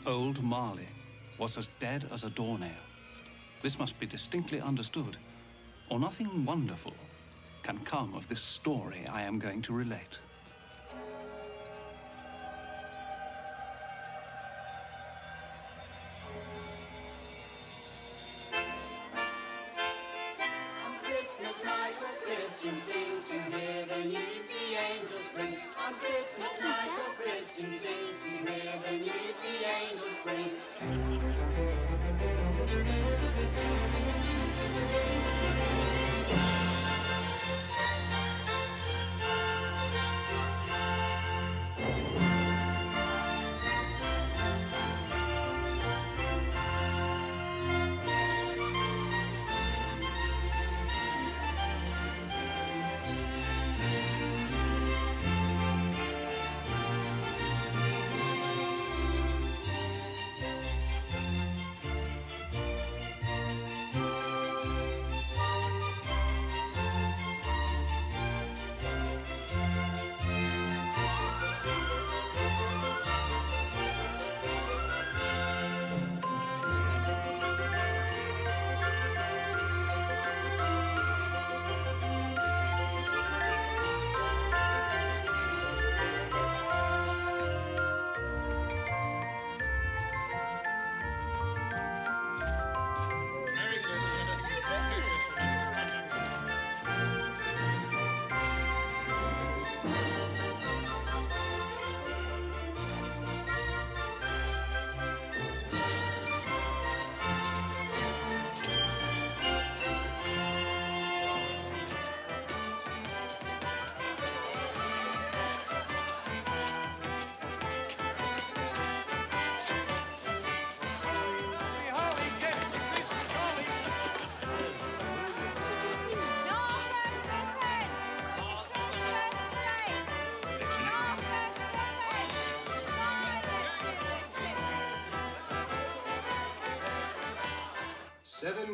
Old Marley was as dead as a doornail. This must be distinctly understood, or nothing wonderful can come of this story I am going to relate. On Christmas night all Christians sing to hear the news the angels bring. On Christmas night all Christians sing to hear the news the angels bring.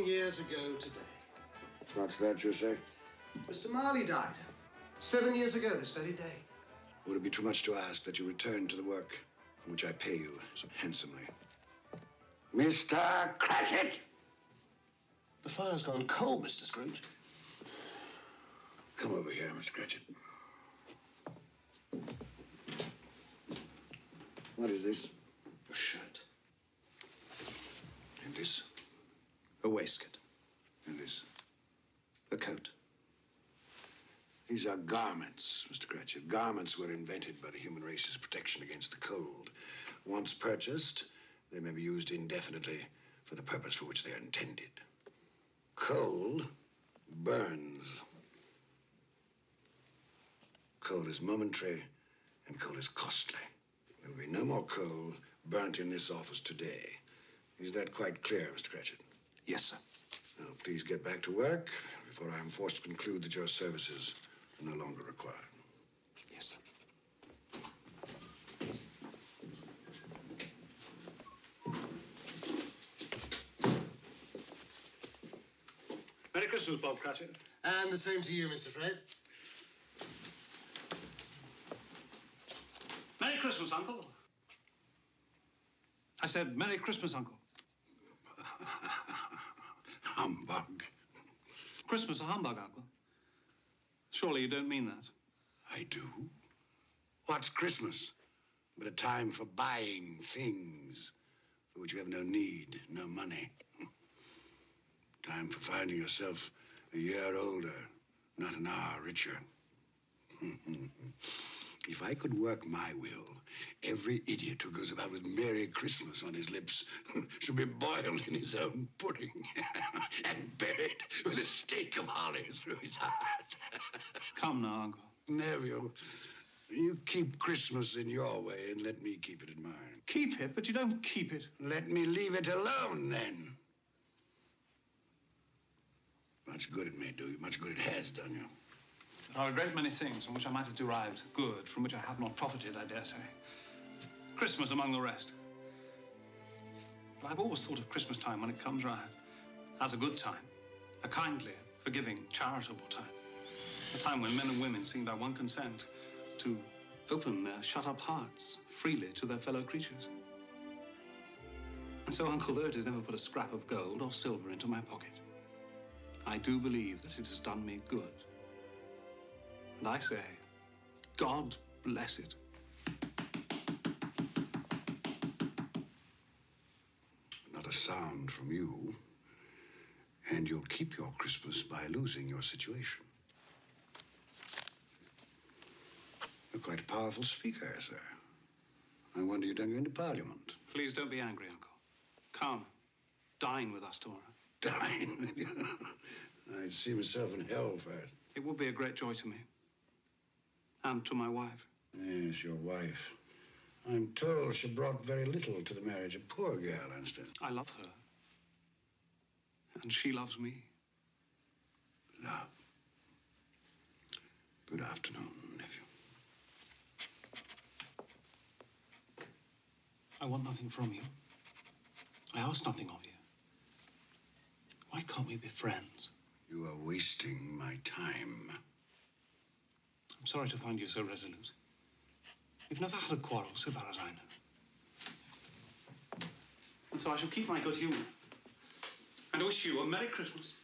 Years ago today. What's that you say? Mr. Marley died. 7 years ago this very day. Would it be too much to ask that you return to the work for which I pay you so handsomely? Mr. Cratchit! The fire's gone cold, Mr. Scrooge. Come over here, Mr. Cratchit. What is this? A shirt. And this? A waistcoat. And this? A coat. These are garments, Mr. Cratchit. Garments were invented by the human race's protection against the cold. Once purchased, they may be used indefinitely for the purpose for which they are intended. Cold burns. Coal is momentary, and coal is costly. There will be no more coal burnt in this office today. Is that quite clear, Mr. Cratchit? Yes, sir. Now, please get back to work before I am forced to conclude that your services are no longer required. Yes, sir. Merry Christmas, Bob Cratchit. And the same to you, Mr. Fred. Merry Christmas, Uncle. I said, Merry Christmas, Uncle. Humbug. Christmas a humbug, Uncle. Surely you don't mean that. I do. What's Christmas but a time for buying things for which you have no need, no money? Time for finding yourself a year older, not an hour richer. If I could work my will, every idiot who goes about with Merry Christmas on his lips should be boiled in his own pudding and buried with a stake of holly through his heart. Come now, Uncle. Neville, you keep Christmas in your way and let me keep it in mine. Keep it, but you don't keep it. Let me leave it alone, then. Much good it may do you, much good it has done you. There are a great many things from which I might have derived good, from which I have not profited, I dare say. Christmas among the rest. But I've always thought of Christmas time when it comes round as a good time, a kindly, forgiving, charitable time. A time when men and women seem by one consent to open their shut-up hearts freely to their fellow creatures. And so Uncle Lurt has never put a scrap of gold or silver into my pocket. I do believe that it has done me good. And I say, God bless it. Not a sound from you, and you'll keep your Christmas by losing your situation. You're quite a powerful speaker, sir. I wonder you don't go into Parliament. Please don't be angry, Uncle. Come, dine with us tomorrow. Dine? I'd see myself in hell first. It would be a great joy to me. And to my wife. Yes, your wife. I'm told she brought very little to the marriage. A poor girl, I understand. I love her. And she loves me. Love. Good afternoon, nephew. I want nothing from you. I ask nothing of you. Why can't we be friends? You are wasting my time. I'm sorry to find you so resolute. We've never had a quarrel, so far as I know. And so I shall keep my good humor. And wish you a Merry Christmas.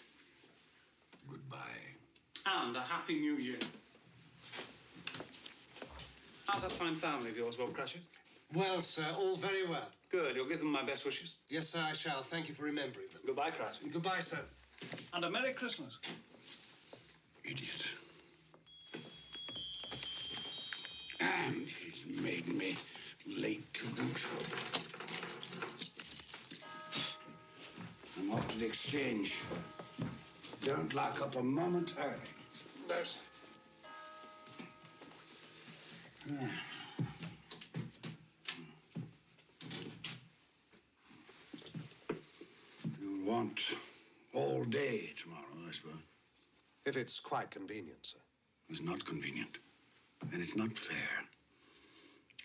Goodbye. And a Happy New Year. How's that fine family of yours, Lord Cratchit? Well, sir, all very well. Good. You'll give them my best wishes. Yes, sir, I shall. Thank you for remembering them. Goodbye, Cratchit. Goodbye, sir. And a Merry Christmas. Idiot. And he's made me late to boot. I'm off to the exchange. Don't lock up a moment early. No, sir. You'll want all day tomorrow, I suppose. If it's quite convenient, sir. It's not convenient. And it's not fair.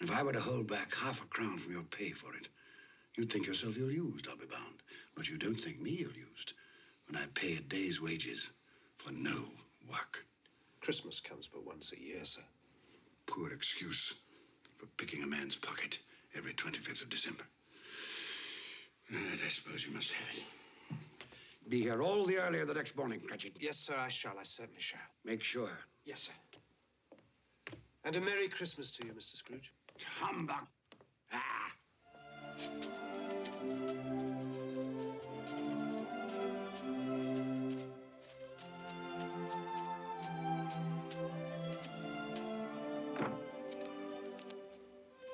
If I were to hold back half a crown from your pay for it, you'd think yourself ill-used, I'll be bound. But you don't think me ill-used when I pay a day's wages for no work. Christmas comes but once a year, sir. Poor excuse for picking a man's pocket every 25th of December. And I suppose you must have it. Be here all the earlier the next morning, Cratchit. Yes, sir, I shall. I certainly shall. Make sure. Yes, sir. And a Merry Christmas to you, Mr. Scrooge. Humbug. Ah.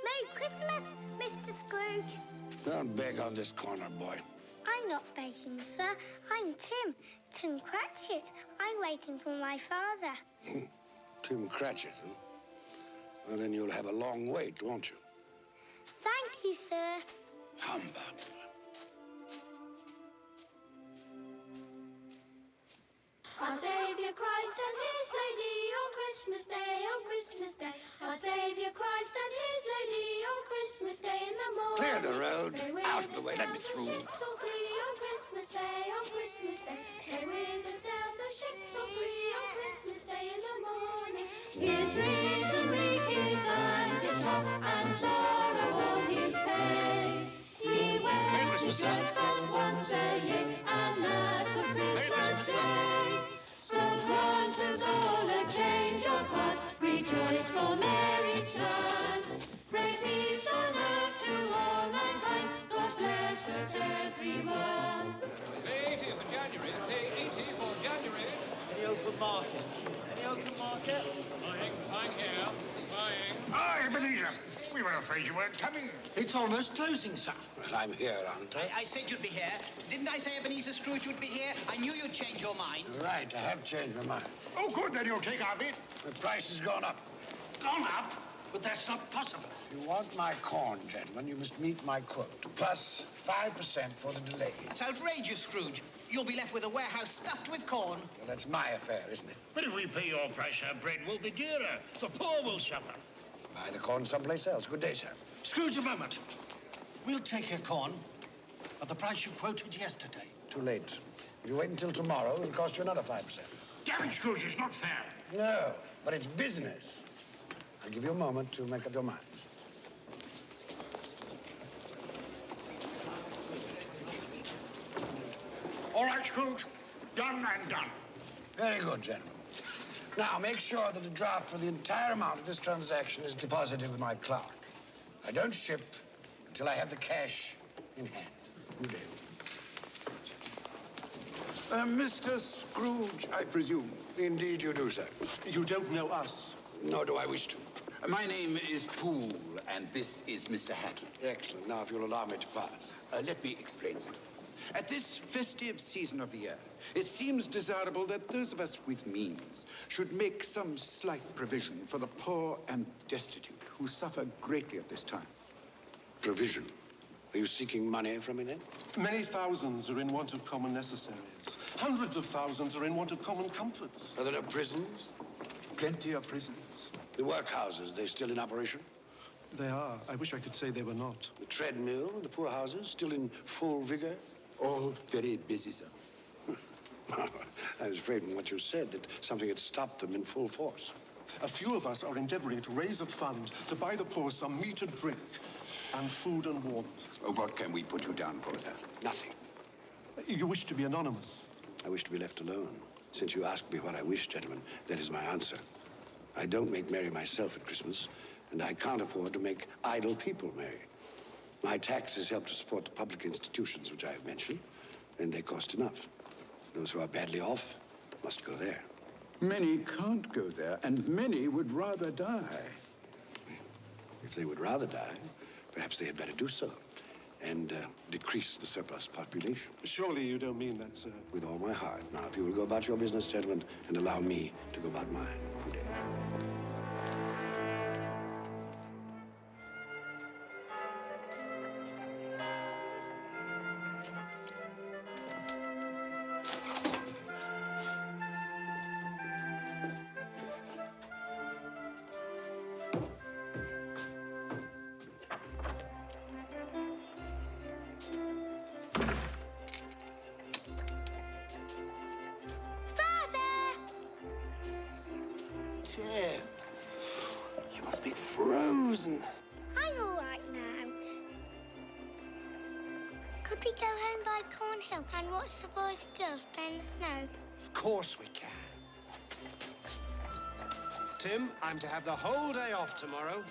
Merry Christmas, Mr. Scrooge. Don't beg on this corner, boy. I'm not begging, sir. I'm Tim Cratchit. I'm waiting for my father. Tim Cratchit, huh? Well, then you'll have a long wait, won't you? Thank you, sir. Humbug. Our Saviour Christ and His Lady on Christmas Day, on Christmas Day. Our Saviour Christ and His Lady on Christmas Day in the morning. Clear the road. They will Out of the way. Let me sail the through. ships all free on Christmas Day, on Christmas Day. They will sail the ships all free on Christmas Day in the morning. His reason weak is and is short, and sorrow all His pay. He went to church but once a year, and that was Christmas Day. So grant us all a change of heart, rejoice for Mary's son. Pray peace on earth to all mankind, God bless us everyone. Pay 80 for January, pay 80 for January. Any open market? Any open market? Buying here, buying. Ah, Ebenezer. We were afraid you weren't coming. It's almost closing, sir. Well, I'm here, aren't I? I said you'd be here. Didn't I say Ebenezer Scrooge would be here? I knew you'd change your mind. Right, I have changed my mind. Oh, good, then you'll take our bid. The price has gone up. Gone up? But that's not possible. If you want my corn, gentlemen, you must meet my quote. Plus 5% for the delay. It's outrageous, Scrooge. You'll be left with a warehouse stuffed with corn. Well, that's my affair, isn't it? But if we pay your price, our bread will be dearer. The poor will suffer. Buy the corn someplace else. Good day, sir. Scrooge, a moment. We'll take your corn at the price you quoted yesterday. Too late. If you wait until tomorrow, it'll cost you another 5%. Damn it, Scrooge, it's not fair. No, but it's business. I'll give you a moment to make up your minds. right, Scrooge. Done and done. Very good, gentlemen. Now, make sure that a draft for the entire amount of this transaction is deposited with my clerk. I don't ship until I have the cash in hand. Good day. Mr. Scrooge, I presume. Indeed you do, sir. You don't know us. Nor do I wish to. My name is Poole, and this is Mr. Hackett. Excellent. Now, if you'll allow me to pass. Let me explain something. At this festive season of the year, it seems desirable that those of us with means should make some slight provision for the poor and destitute who suffer greatly at this time. Provision? Are you seeking money from me, then? Many thousands are in want of common necessaries. Hundreds of thousands are in want of common comforts. Are there no prisons? Plenty of prisons. The workhouses, they still in operation? They are. I wish I could say they were not. The treadmill, the poorhouses, still in full vigor? All very busy, sir. I was afraid from what you said that something had stopped them in full force. A few of us are endeavoring to raise a fund to buy the poor some meat and drink, and food and warmth. What can we put you down for, sir? Nothing. You wish to be anonymous? I wish to be left alone. Since you asked me what I wish, gentlemen, that is my answer. I don't make merry myself at Christmas, and I can't afford to make idle people merry. My taxes help to support the public institutions which I have mentioned, and they cost enough. Those who are badly off must go there. Many can't go there, and many would rather die. If they would rather die, perhaps they had better do so, and decrease the surplus population. Surely you don't mean that, sir. With all my heart. Now, if you will go about your business, gentlemen, and allow me to go about mine. Good day. Tim, you must be frozen. I'm all right now. Could we go home by Cornhill and watch the boys and girls play in the snow? Of course we can. Tim, I'm to have the whole day off tomorrow.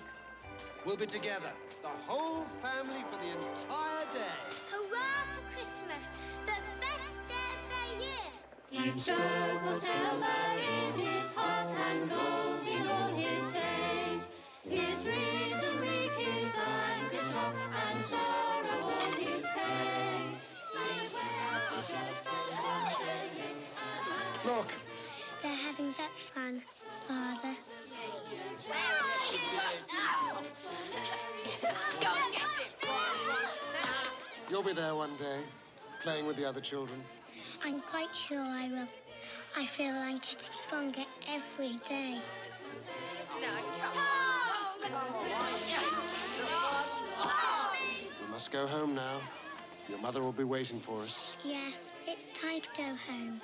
We'll be together, the whole family, for the entire day. Hurrah for Christmas, the best day of the year! Each stroke will silver in his heart and gold in all his days. His reason weak, his anger sharp, and sorrow all his pain. Sing well to church and singing and Look, They're having such fun, Father. Go and get it! you'll be there one day, playing with the other children. I'm quite sure I will. I feel I'm getting stronger every day. We must go home now. Your mother will be waiting for us. Yes, it's time to go home.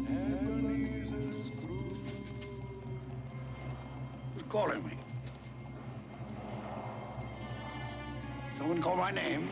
Ebenezer Scrooge. Who's calling me? Someone call my name?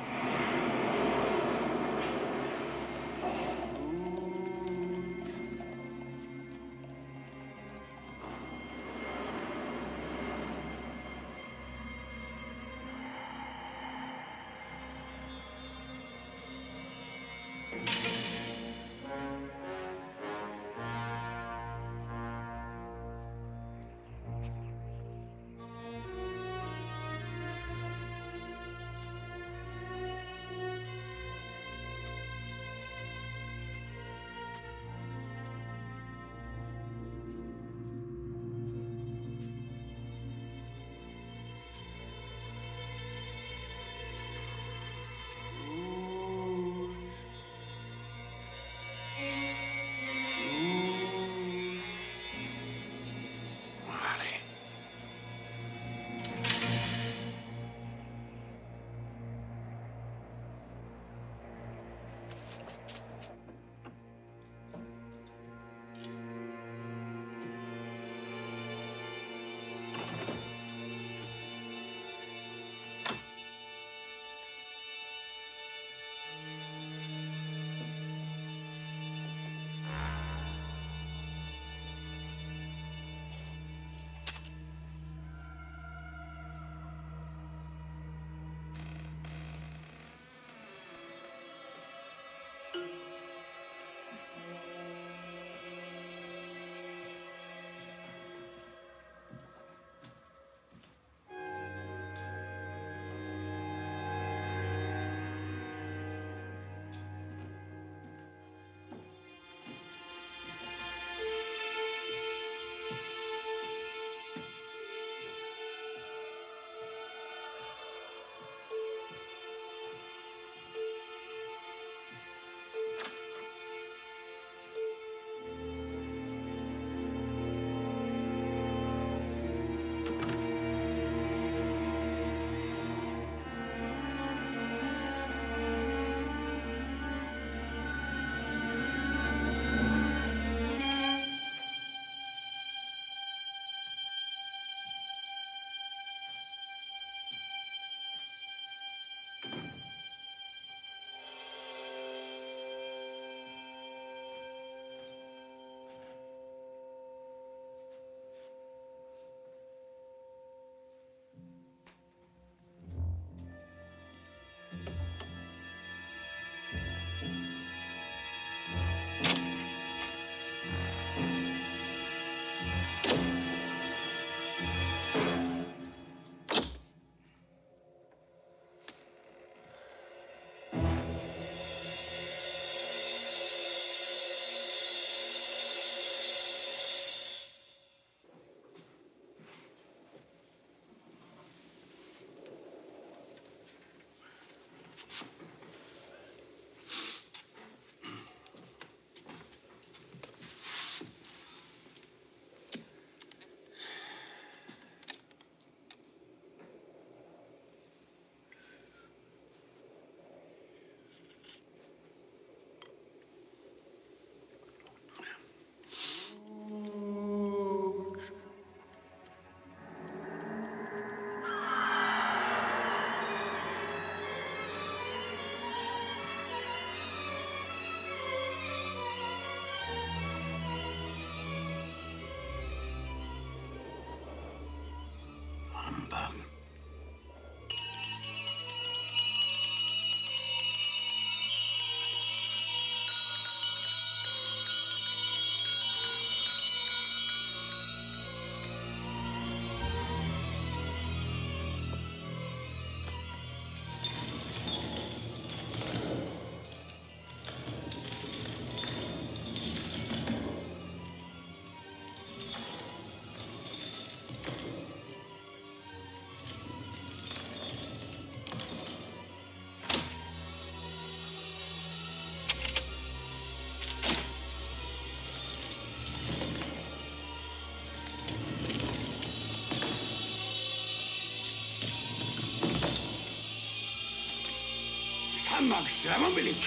Humbug, sir. I won't believe it.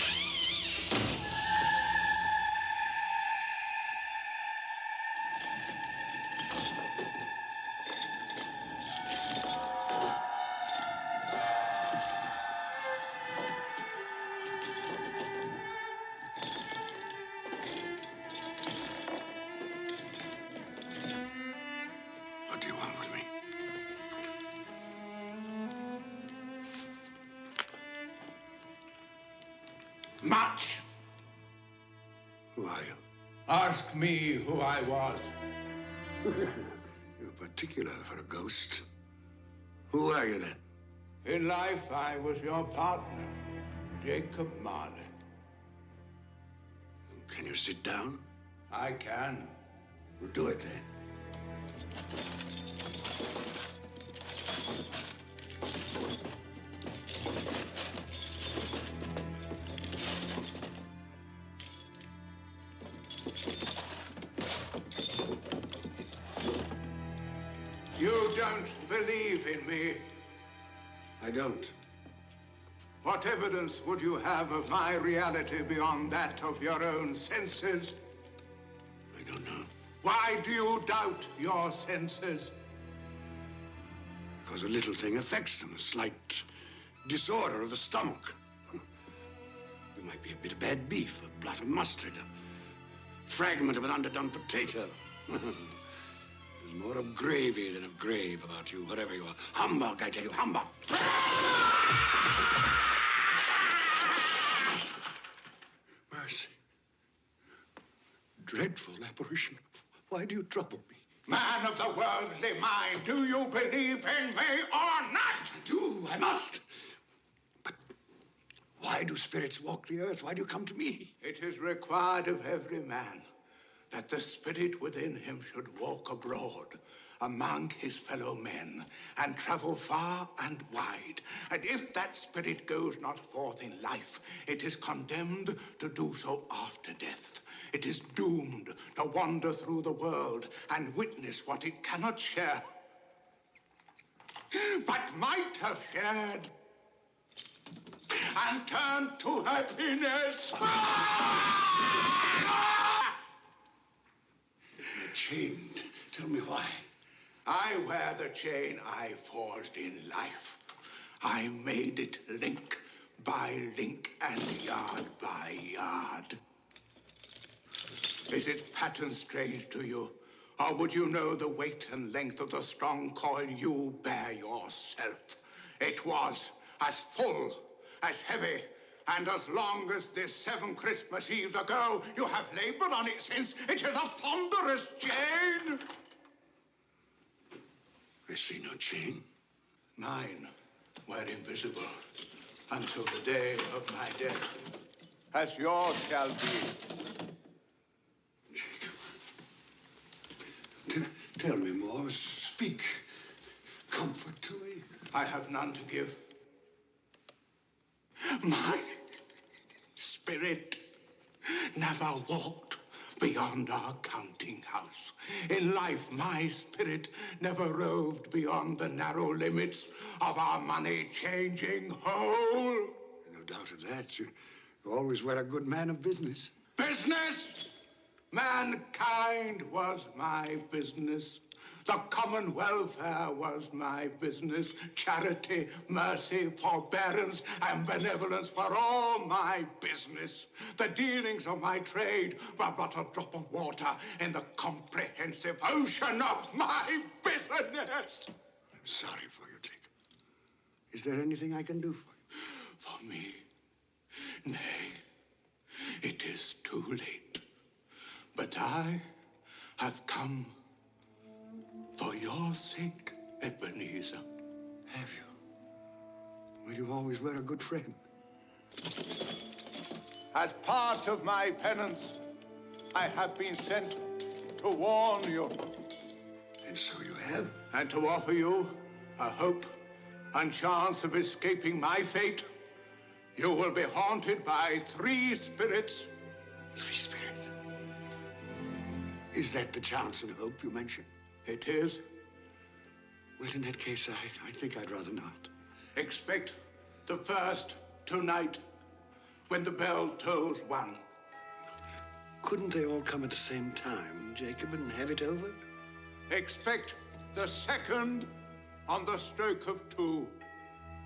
What do you want with me? Much. Who are you? Ask me who I was. You're particular for a ghost. Who are you, then? In life, I was your partner, Jacob Marley. Can you sit down? I can. Well, do it, then. You don't believe in me. I don't. What evidence would you have of my reality beyond that of your own senses? I don't know. Why do you doubt your senses? Because a little thing affects them. A slight disorder of the stomach. There might be a bit of bad beef, a blot of mustard, a fragment of an underdone potato. There's more of gravy than of grave about you, whatever you are. Humbug, I tell you, humbug. Mercy. Dreadful apparition. Why do you trouble me? Man of the worldly mind, do you believe in me or not? I do. I must. But why do spirits walk the earth? Why do you come to me? It is required of every man that the spirit within him should walk abroad among his fellow men and travel far and wide. And if that spirit goes not forth in life, it is condemned to do so after death. It is doomed to wander through the world and witness what it cannot share, but might have shared, and turn to happiness. You're chained. Tell me why. I wear the chain I forged in life. I made it link by link and yard by yard. Is its pattern strange to you? Or would you know the weight and length of the strong coil you bear yourself? It was as full, as heavy, and as long as this 7 Christmas Eves ago, you have labored on it since. It is a ponderous chain. I see no chain. Mine were invisible until the day of my death, as yours shall be. Jacob, tell me more. Speak comfort to me. I have none to give. My spirit never walked beyond our counting house. In life, my spirit never roved beyond the narrow limits of our money-changing hole. No doubt of that. You always were a good man of business. Business? Mankind was my business. The common welfare was my business. Charity, mercy, forbearance, and benevolence were all my business. The dealings of my trade were but a drop of water in the comprehensive ocean of my business. I'm sorry for you, Jacob. Is there anything I can do for you? For me? Nay, it is too late. But I have come for your sake, Ebenezer. Have you? Well, you always were a good friend. As part of my penance, I have been sent to warn you. And so you have? And to offer you a hope and chance of escaping my fate. You will be haunted by 3 spirits. 3 spirits? Is that the chance and hope you mentioned? It is. Well, in that case, I think I'd rather not. Expect the first tonight. when the bell tolls 1. Couldn't they all come at the same time, Jacob, and have it over? Expect the 2nd on the stroke of 2.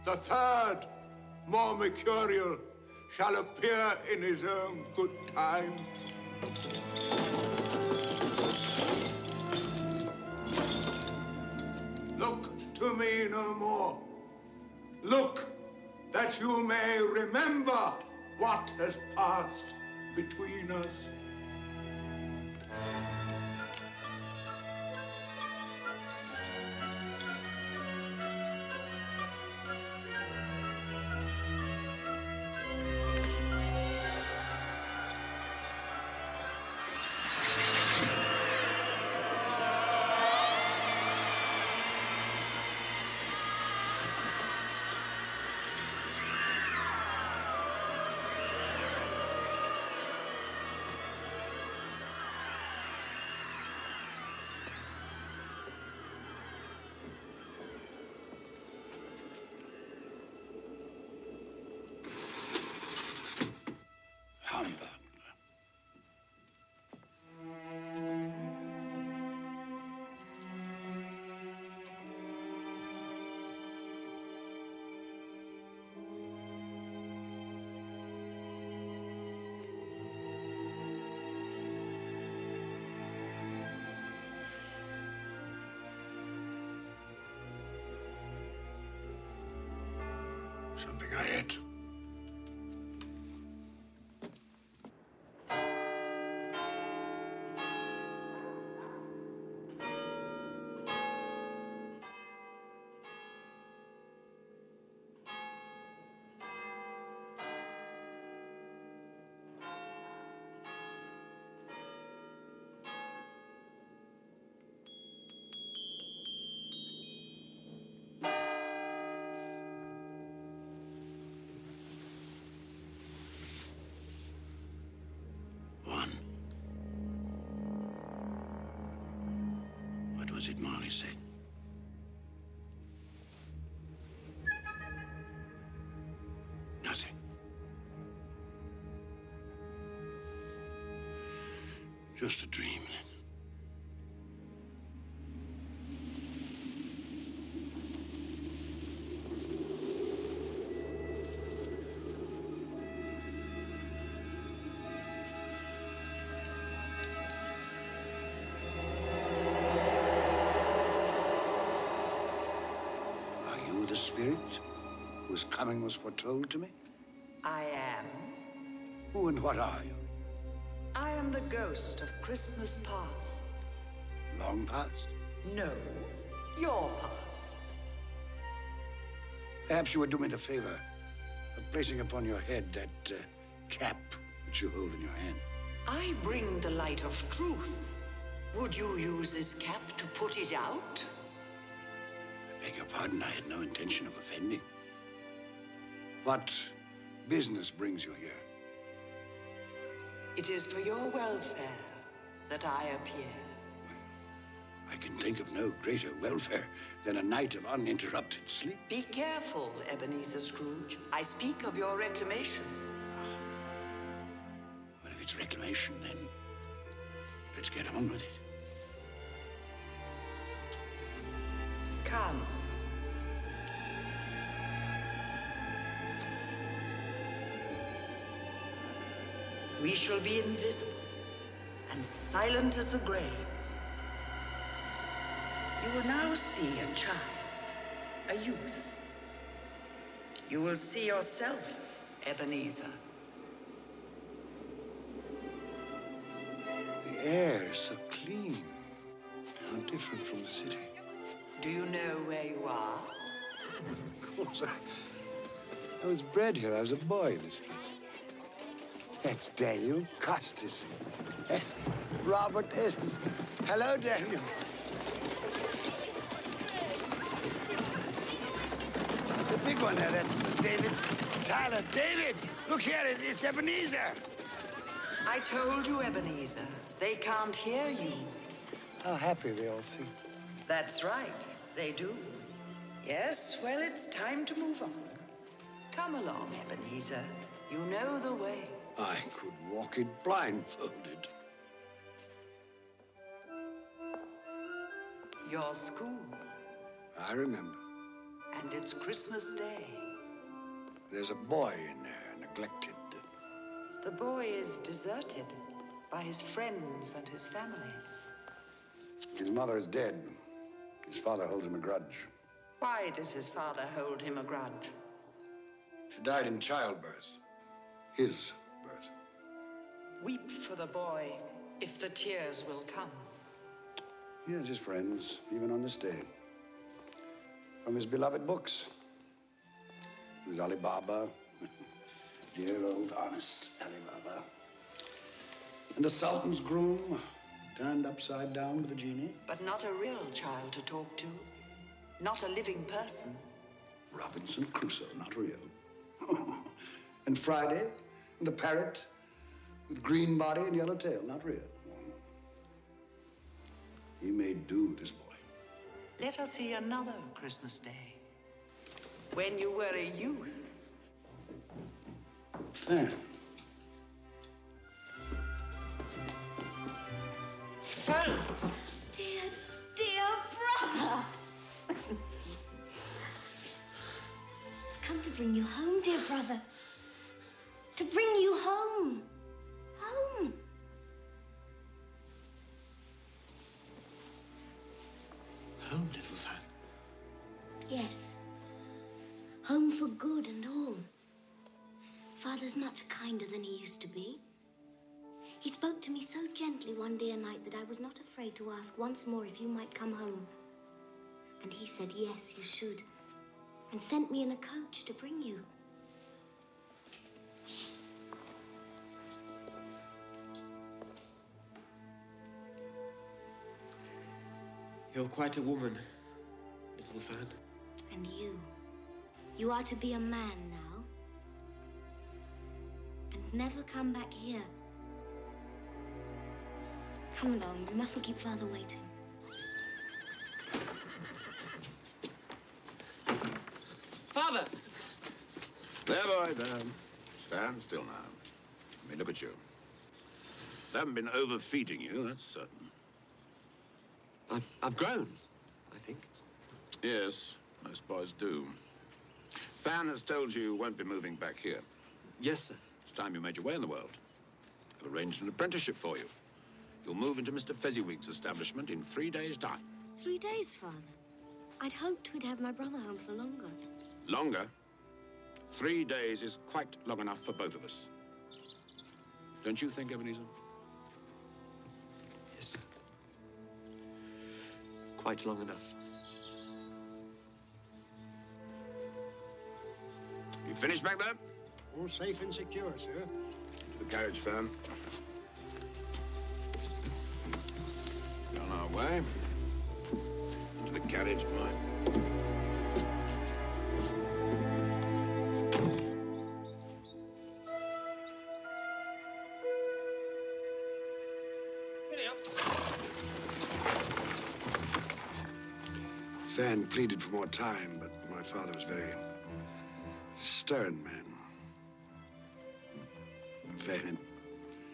The 3rd, more mercurial, shall appear in his own good time. Look to me no more. Look, that you may remember what has passed between us. Humbug. Something I ate. What was it Molly said? Nothing. Just a dream, then. The spirit whose coming was foretold to me? I am. Who and what are you? I am the ghost of Christmas past. Long past? No, your past. Perhaps you would do me the favor of placing upon your head that cap which you hold in your hand. I bring the light of truth. Would you use this cap to put it out? I beg your pardon, I had no intention of offending. What business brings you here? It is for your welfare that I appear. I can think of no greater welfare than a night of uninterrupted sleep. Be careful, Ebenezer Scrooge. I speak of your reclamation. Well, if it's reclamation, then let's get on with it. Come. We shall be invisible and silent as the grave. You will now see a child, a youth. You will see yourself, Ebenezer. The air is so clean. How different from the city. Do you know where you are? Of course, I was bred here. I was a boy in this place. That's Daniel Costas. Robert Estes. Hello, Daniel. The big one there, that's David Tyler. David, look here, it's Ebenezer. I told you, Ebenezer. They can't hear you. How happy they all seem. That's right, they do. Yes, well, it's time to move on. Come along, Ebenezer. You know the way. I could walk it blindfolded. Your school. I remember. And it's Christmas Day. There's a boy in there, neglected. The boy is deserted by his friends and his family. His mother is dead. His father holds him a grudge. Why does his father hold him a grudge? She died in childbirth. His birth. Weep for the boy if the tears will come. He has his friends, even on this day. From his beloved books. There's Ali Baba. Dear old honest Ali Baba. And the Sultan's groom, turned upside down with the genie. But not a real child to talk to. Not a living person. Robinson Crusoe, not real. And Friday, and the parrot with green body and yellow tail, not real. He made do, this boy. Let us see another Christmas Day. When you were a youth. Fan. Fan! Dear, dear brother. I've come to bring you home, dear brother. To bring you home. Home. Home, little fan. Yes. Home for good and all. Father's much kinder than he used to be. He spoke to me so gently one dear night that I was not afraid to ask once more if you might come home. And he said, yes, you should. And sent me in a coach to bring you. You're quite a woman, little fan. And you are to be a man now. And never come back here. Come along, we mustn't keep Father waiting. Father! There, boy, there. Stand still now. Let me look at you. I haven't been overfeeding you, that's certain. I've grown, I think. Yes, most boys do. Fan has told you won't be moving back here. Yes, sir. It's time you made your way in the world. I've arranged an apprenticeship for you. You'll move into Mr. Fezziwig's establishment in 3 days' time. 3 days, Father. I'd hoped we'd have my brother home for longer. Longer? 3 days is quite long enough for both of us. Don't you think, Ebenezer? Yes, sir. Quite long enough. You finished back there? All safe and secure, sir. To the carriage, Fan. On our way. Into the carriage, boy. Fan pleaded for more time, but my father was a very stern man. Fan.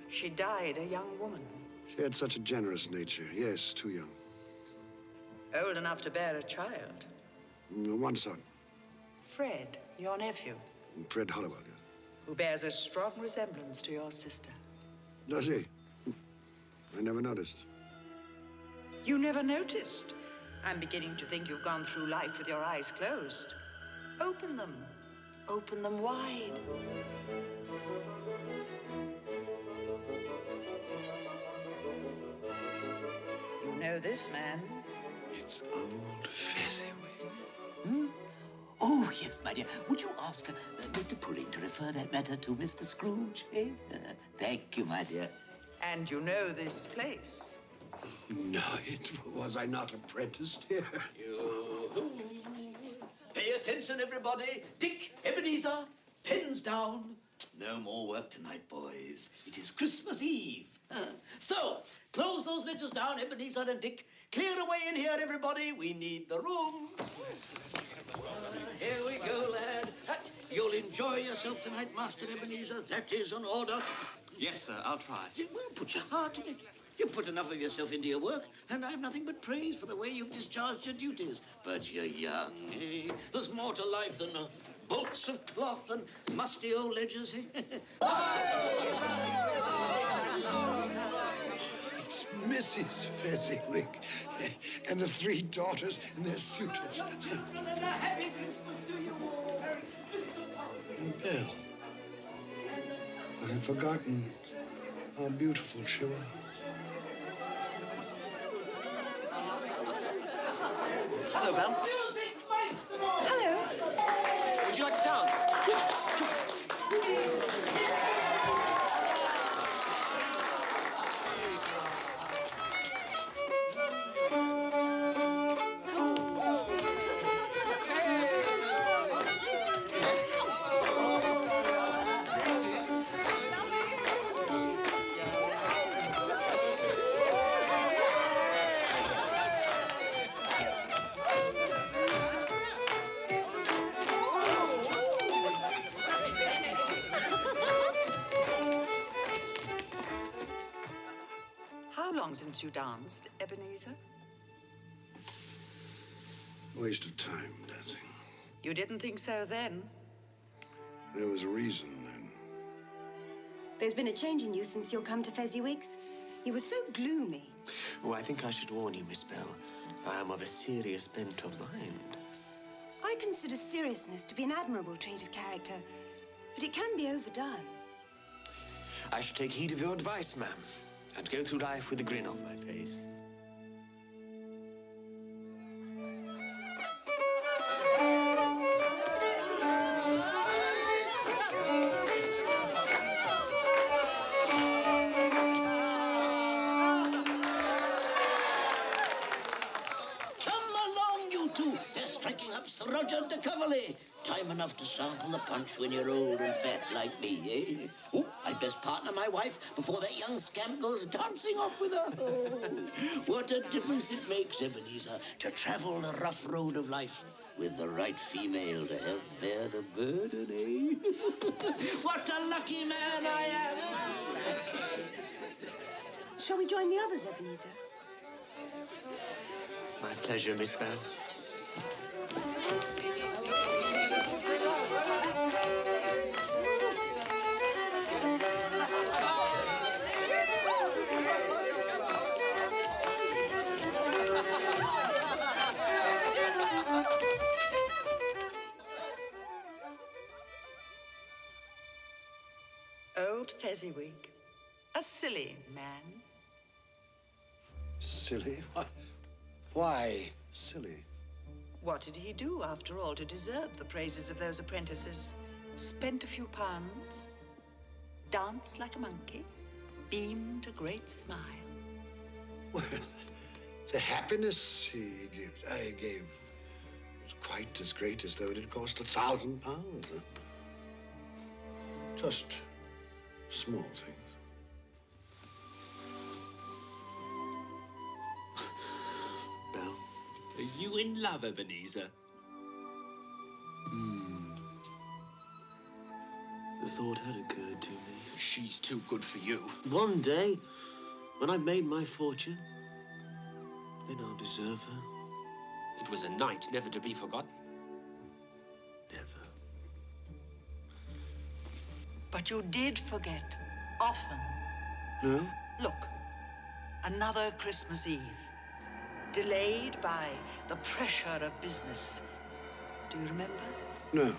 She died a young woman. She had such a generous nature. Yes, too young. Old enough to bear a child. One son, Fred, your nephew, Fred Hollowell. Yes. who bears a strong resemblance to your sister. Does he? I never noticed. You never noticed? I'm beginning to think you've gone through life with your eyes closed. Open them. Open them wide. You know this man? It's old Fezziwig. Hmm? Oh, yes, my dear. Would you ask Mr. Pulling to refer that matter to Mr. Scrooge? Eh? Thank you, my dear. And you know this place? No, was I not apprenticed here? Pay attention, everybody. Dick, Ebenezer, pens down. No more work tonight, boys. It is Christmas Eve. So, close those ledgers down, Ebenezer and Dick. Clear away in here, everybody. We need the room. Here we go, lad. You'll enjoy yourself tonight, Master Ebenezer. That is an order. Yes, sir, I'll try. Well, put your heart in it. You put enough of yourself into your work, and I have nothing but praise for the way you've discharged your duties. But you're young, eh? There's more to life than bolts of cloth and musty old ledgers, eh? It's Mrs. Fezziwig and the 3 daughters and their suitors. Happy Christmas to you all. Merry Christmas. Belle, I had forgotten how beautiful she was. Hello, Belle. Hello. Would you like to dance? Yes. How long since you danced, Ebenezer? Waste of time, dancing. You didn't think so then? There was a reason then. There's been a change in you since you've come to Fezziwig's. You were so gloomy. Oh, I think I should warn you, Miss Bell. I am of a serious bent of mind. I consider seriousness to be an admirable trait of character, but it can be overdone. I should take heed of your advice, ma'am, and go through life with a grin on my face. Roger de Coverley. Time enough to sample the punch when you're old and fat like me, eh? Oh, I'd best partner my wife before that young scamp goes dancing off with her. Oh, what a difference it makes, Ebenezer, to travel the rough road of life with the right female to help bear the burden, eh? What a lucky man I am! Shall we join the others, Ebenezer? My pleasure, Miss Bell. Old Fezziwig. A silly man. Silly? Why silly? What did he do, after all, to deserve the praises of those apprentices? Spent a few pounds, danced like a monkey, beamed a great smile. Well, the happiness I gave was quite as great as though it had cost £1,000. Just small things. Belle, are you in love, Ebenezer? The thought had occurred to me. She's too good for you. One day, when I've made my fortune, then I'll deserve her. It was a night never to be forgotten. Never. But you did forget, often. No? Look, another Christmas Eve, delayed by the pressure of business. Do you remember? No.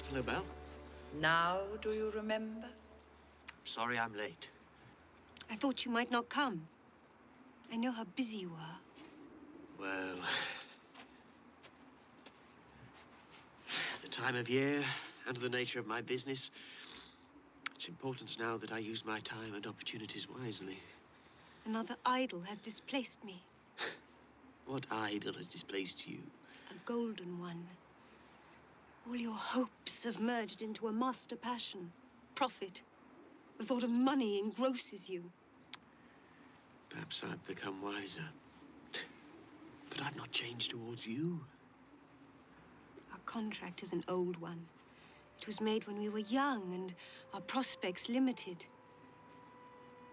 Hello, Belle. Now do you remember? Sorry I'm late. I thought you might not come. I know how busy you are. Well, the time of year and the nature of my business, it's important now that I use my time and opportunities wisely. Another idol has displaced me. What idol has displaced you? A golden one. All your hopes have merged into a master passion. Profit. The thought of money engrosses you. Perhaps I've become wiser. But I've not changed towards you. Our contract is an old one. It was made when we were young and our prospects limited.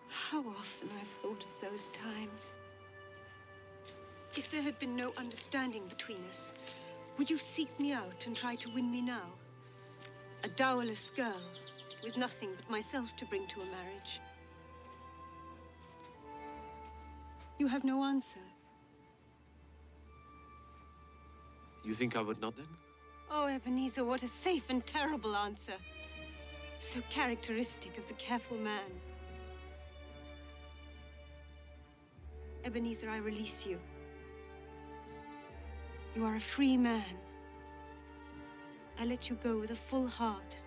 How often I've thought of those times. If there had been no understanding between us, would you seek me out and try to win me now? A dowerless girl with nothing but myself to bring to a marriage. You have no answer. You think I would not then? Oh, Ebenezer, what a safe and terrible answer. So characteristic of the careful man. Ebenezer, I release you. You are a free man. I let you go with a full heart.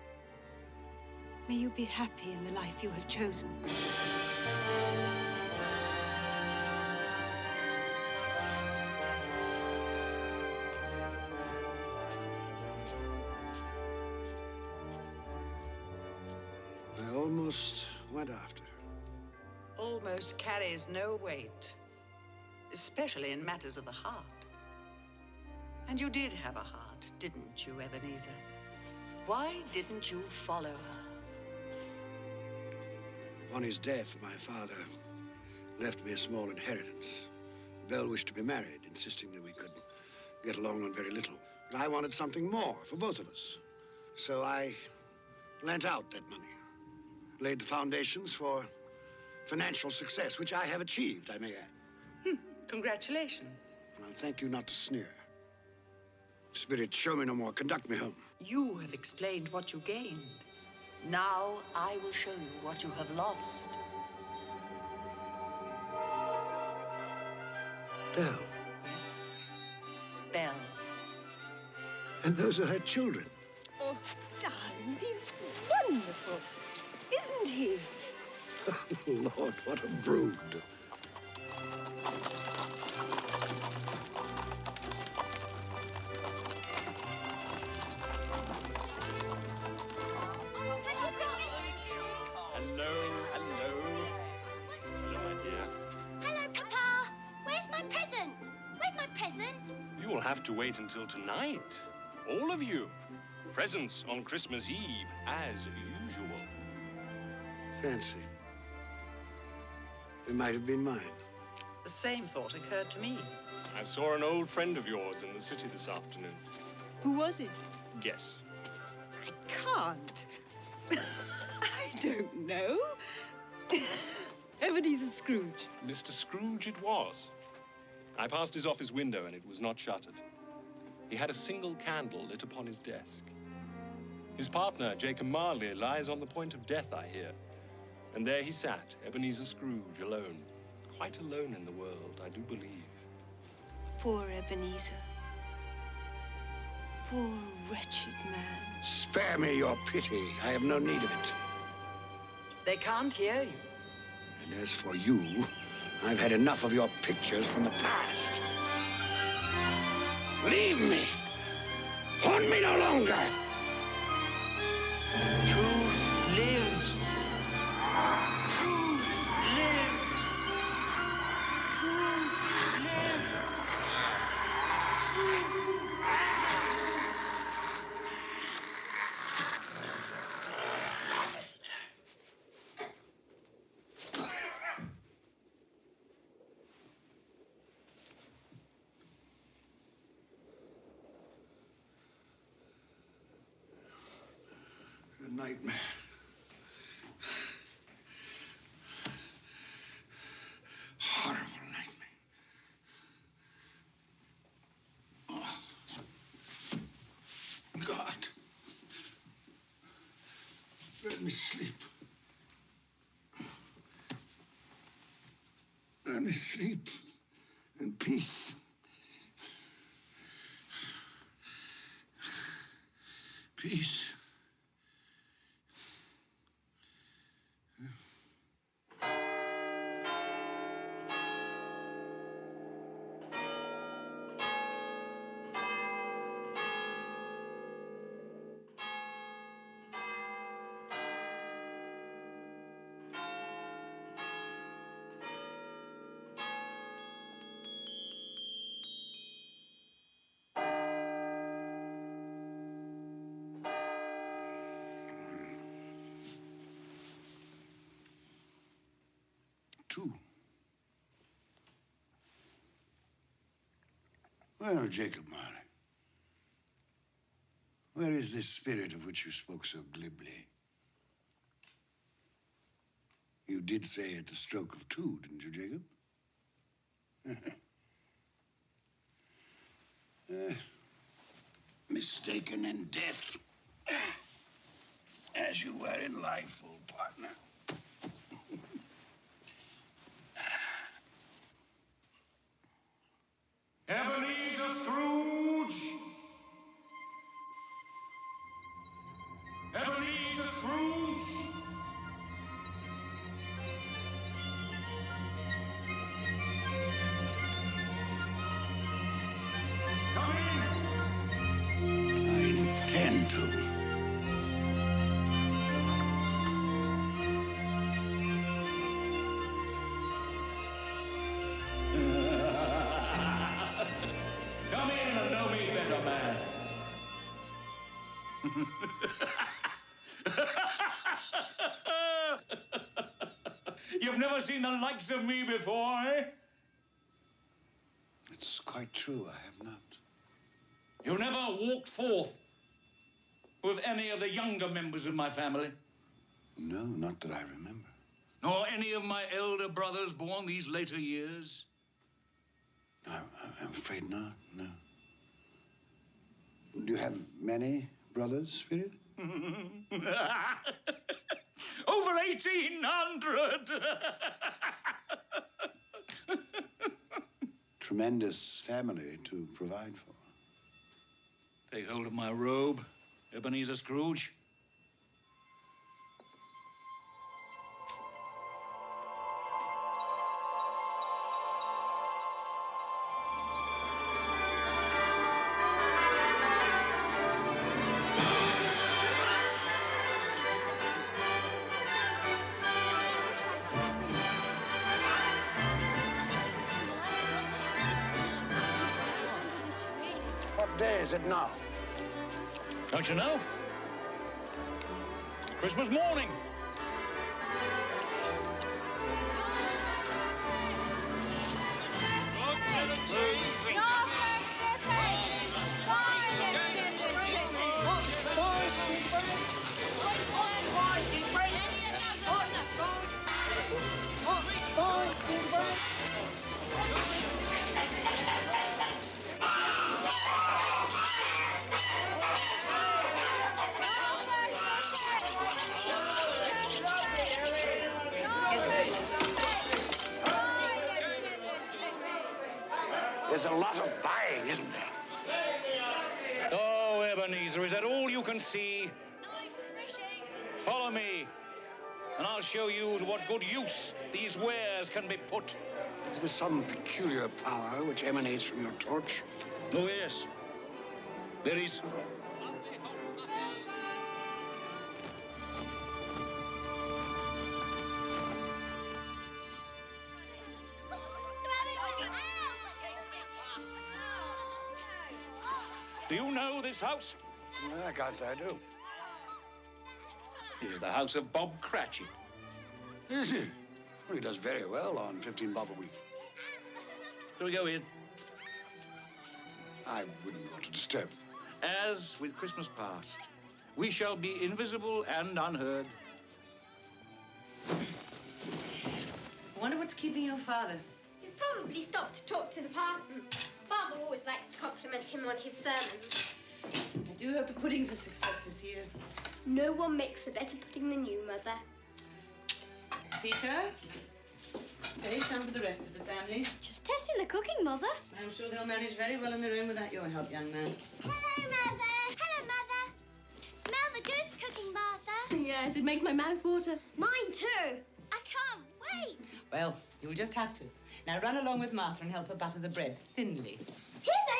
May you be happy in the life you have chosen. I almost went after her. Almost carries no weight, especially in matters of the heart. And you did have a heart, didn't you, Ebenezer? Why didn't you follow her? Upon his death, my father left me a small inheritance. Belle wished to be married, insisting that we could get along on very little. But I wanted something more for both of us. So I lent out that money, laid the foundations for financial success, which I have achieved, I may add. Congratulations. Well, thank you not to sneer. Spirit, show me no more. Conduct me home. You have explained what you gained. Now I will show you what you have lost. Belle. Yes, Belle. And those are her children. Oh, darling, he's wonderful, isn't he? Oh, Lord, what a brood. You will have to wait until tonight. All of you. Presents on Christmas Eve, as usual. Fancy. It might have been mine. The same thought occurred to me. I saw an old friend of yours in the city this afternoon. Who was it? Guess. I can't. I don't know. Ebenezer Scrooge. Mr. Scrooge it was. I passed his office window and it was not shuttered. He had a single candle lit upon his desk. His partner, Jacob Marley, lies on the point of death, I hear. And there he sat, Ebenezer Scrooge, alone. Quite alone in the world, I do believe. Poor Ebenezer. Poor wretched man. Spare me your pity. I have no need of it. They can't hear you. And as for you, I've had enough of your pictures from the past. Leave me. Haunt me no longer. Truth lives. Truth lives. Truth lives. Truth. A nightmare. Horrible nightmare. Oh. God. Let me sleep. Let me sleep in peace. Peace. 2. Well, Jacob Marley, where is this spirit of which you spoke so glibly? You did say at the stroke of 2, didn't you, Jacob? Mistaken in death, as you were in life, old partner. Ebenezer Scrooge! Ebenezer Scrooge! Come in! I intend to. Come in and know me better, man. You've never seen the likes of me before, eh? It's quite true, I have not. You never walked forth with any of the younger members of my family? No, not that I remember. Nor any of my elder brothers born these later years? I'm afraid not, no. Do you have many brothers, Spirit? Over 1,800! Tremendous family to provide for. Take hold of my robe, Ebenezer Scrooge. What day is it now? Don't you know? Christmas morning. There's a lot of buying, isn't there? Oh, Ebenezer, is that all you can see? Follow me, and I'll show you to what good use these wares can be put. Is there some peculiar power which emanates from your torch? Oh, yes. There is. Do you know this house? I can't say I do. It is the house of Bob Cratchit. Is he? Well, he does very well on 15 bob a week. Shall we go in? I wouldn't want to disturb. As with Christmas past, we shall be invisible and unheard. I wonder what's keeping your father. He's probably stopped to talk to the parson. Father always likes to compliment him on his sermons. I do hope the pudding's a success this year. No one makes a better pudding than you, Mother. Peter, save some for the rest of the family. Just testing the cooking, Mother. I'm sure they'll manage very well on their own without your help, young man. Hello, Mother. Hello, Mother. Smell the goose cooking, Martha. Yes, it makes my mouth water. Mine too. I can't wait. Well, you'll just have to. Now run along with Martha and help her butter the bread thinly. Here they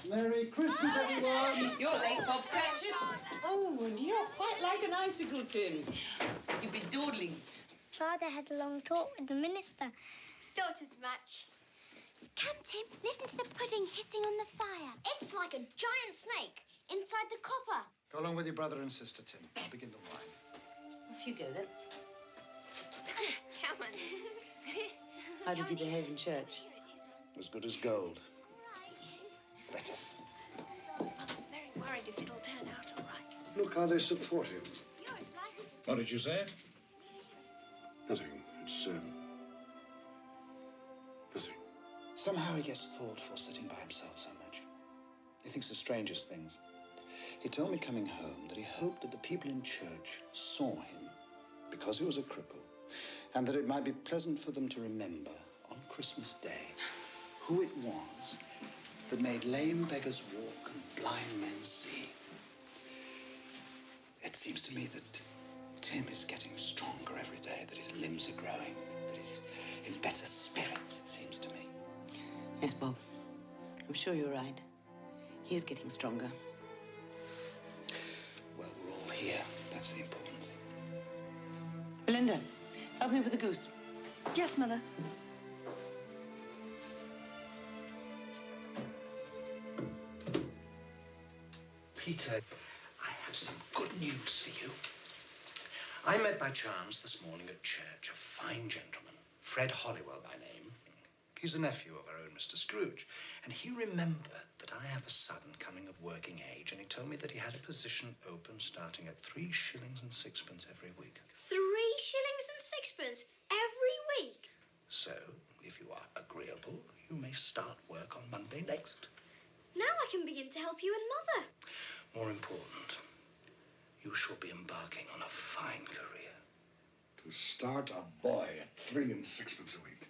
Merry Christmas, everyone. You're late, Bob Cratchit. Oh, and you're quite like an icicle, Tim. You've been dawdling. Father had a long talk with the minister. Thought as much. Come, Tim, listen to the pudding hissing on the fire. It's like a giant snake inside the copper. Go along with your brother and sister, Tim. I'll begin the wine. Off you go, then. Come on. How did you behave in church? As good as gold. Better. Mother's very worried if it'll turn out all right. Look how they support him. What did you say? Nothing. It's, nothing. Somehow he gets thoughtful sitting by himself so much. He thinks the strangest things. He told me coming home that he hoped that the people in church saw him because he was a cripple, and that it might be pleasant for them to remember on Christmas Day who it was that made lame beggars walk and blind men see. It seems to me that Tim is getting stronger every day, that his limbs are growing, that he's in better spirits, it seems to me. Yes, Bob. I'm sure you're right. He is getting stronger. Well, we're all here. That's the important thing. Belinda, help me with the goose. Yes, Mother. Peter, I have some good news for you. I met by chance this morning at church a fine gentleman, Fred Hollywell by name. He's a nephew of our own Mr. Scrooge, and he remembered that I have a son coming of working age, and he told me that he had a position open starting at 3 shillings and 6pence every week. 3 shillings and 6pence every week? So, if you are agreeable, you may start work on Monday next. Now I can begin to help you and Mother. More important, you shall be embarking on a fine career. To start a boy at 3 and 6pence a week.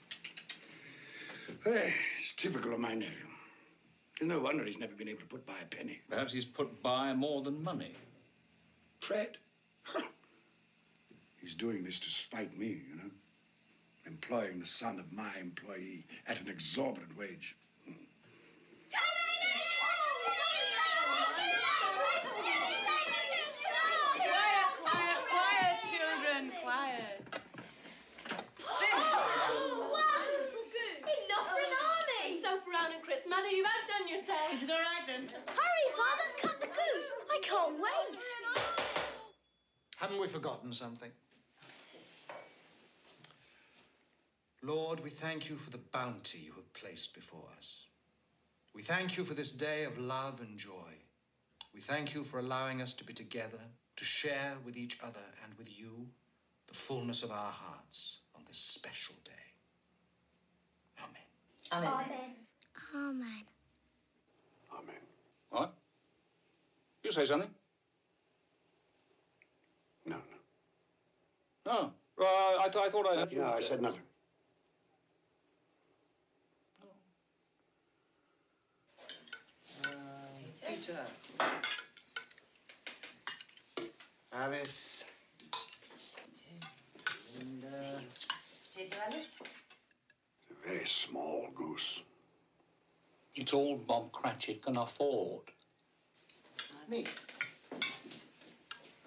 Hey, it's typical of my nephew. It's no wonder he's never been able to put by a penny. Perhaps he's put by more than money. Fred? He's doing this to spite me, you know? Employing the son of my employee at an exorbitant wage. Quiet, children, quiet. Wonderful goose. Enough for an army. Soap around and Chris. Mother, you've outdone yourself. Is it all right, then? Hurry, Father, cut the goose. I can't wait. Haven't we forgotten something? Lord, we thank you for the bounty you have placed before us. We thank you for this day of love and joy. We thank you for allowing us to be together, to share with each other and with you the fullness of our hearts on this special day. Amen. Amen. Amen. Amen. What? You say something? No. Oh, well, I thought I heard you. No, I said nothing. Peter. Alice. Linda. Potato, Alice? A very small goose. It's all Bob Cratchit can afford. Me.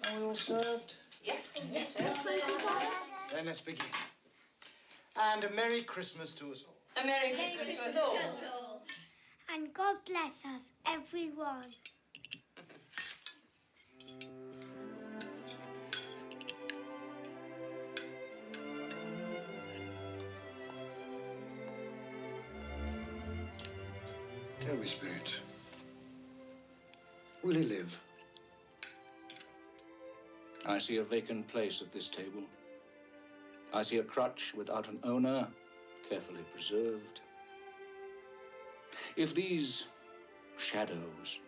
Are we all served? Yes. Yes. Then let's begin. And a Merry Christmas to us all. A Merry Christmas to us all. And God bless us, everyone. Tell me, Spirit, will he live? I see a vacant place at this table. I see a crutch without an owner, carefully preserved. If these shadows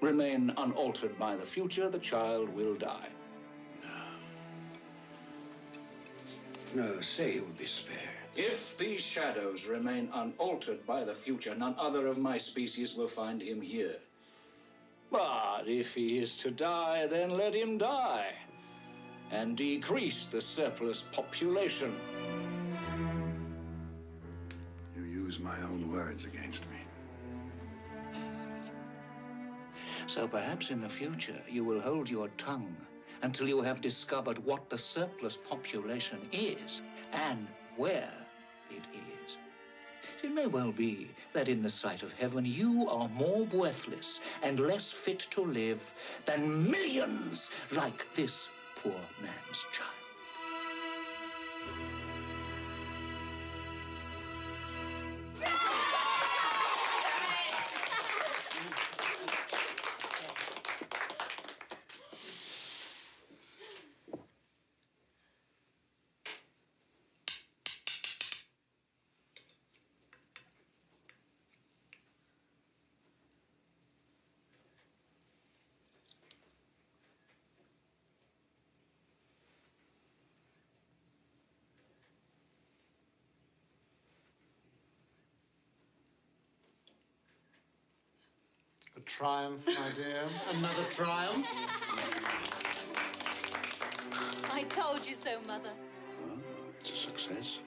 remain unaltered by the future, the child will die. No, say he will be spared. If these shadows remain unaltered by the future, none other of my species will find him here. But if he is to die, then let him die, and decrease the surplus population. You use my own words against me. So perhaps in the future you will hold your tongue until you have discovered what the surplus population is and where it is. It may well be that in the sight of heaven you are more worthless and less fit to live than millions like this poor man's child. triumph, my dear. Another triumph. I told you so, Mother. Well, it's a success.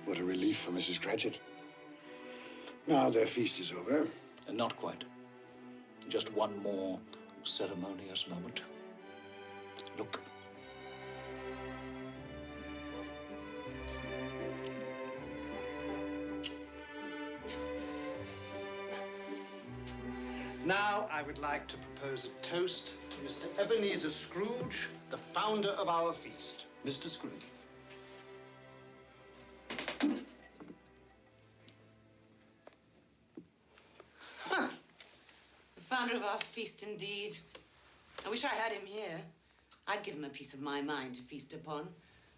What a relief for Mrs. Cratchit. Now their feast is over. Not quite. Just one more ceremonious moment. Look. Now, I would like to propose a toast to Mr. Ebenezer Scrooge, the founder of our feast. Mr. Scrooge. The founder of our feast, indeed. I wish I had him here. I'd give him a piece of my mind to feast upon,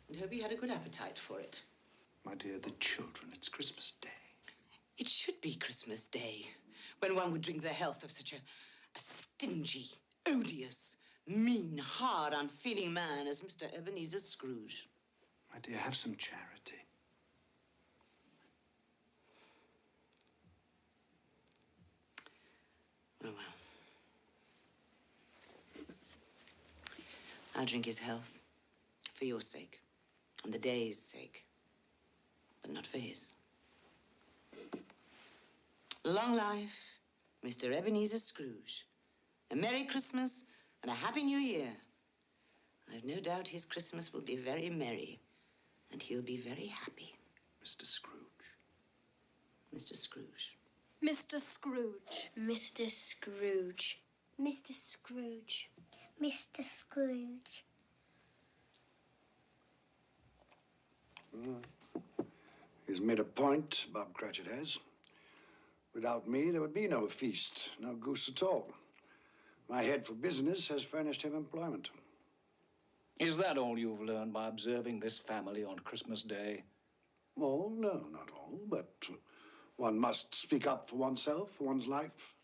and hope he had a good appetite for it. My dear, the children, it's Christmas Day. It should be Christmas Day, when one would drink the health of such a stingy, odious, mean, hard, unfeeling man as Mr. Ebenezer Scrooge. My dear, have some charity. Oh, well. I'll drink his health, for your sake, and the day's sake, but not for his. Long life, Mr. Ebenezer Scrooge. A Merry Christmas and a Happy New Year. I've no doubt his Christmas will be very merry, and he'll be very happy. Mr. Scrooge. Mr. Scrooge. Mr. Scrooge. Mr. Scrooge. Mr. Scrooge. Mr. Scrooge. He's made a point, Bob Cratchit has. Without me, there would be no feast, no goose at all. My head for business has furnished him employment. Is that all you've learned by observing this family on Christmas Day? Oh, no, not all, but one must speak up for oneself, for one's life.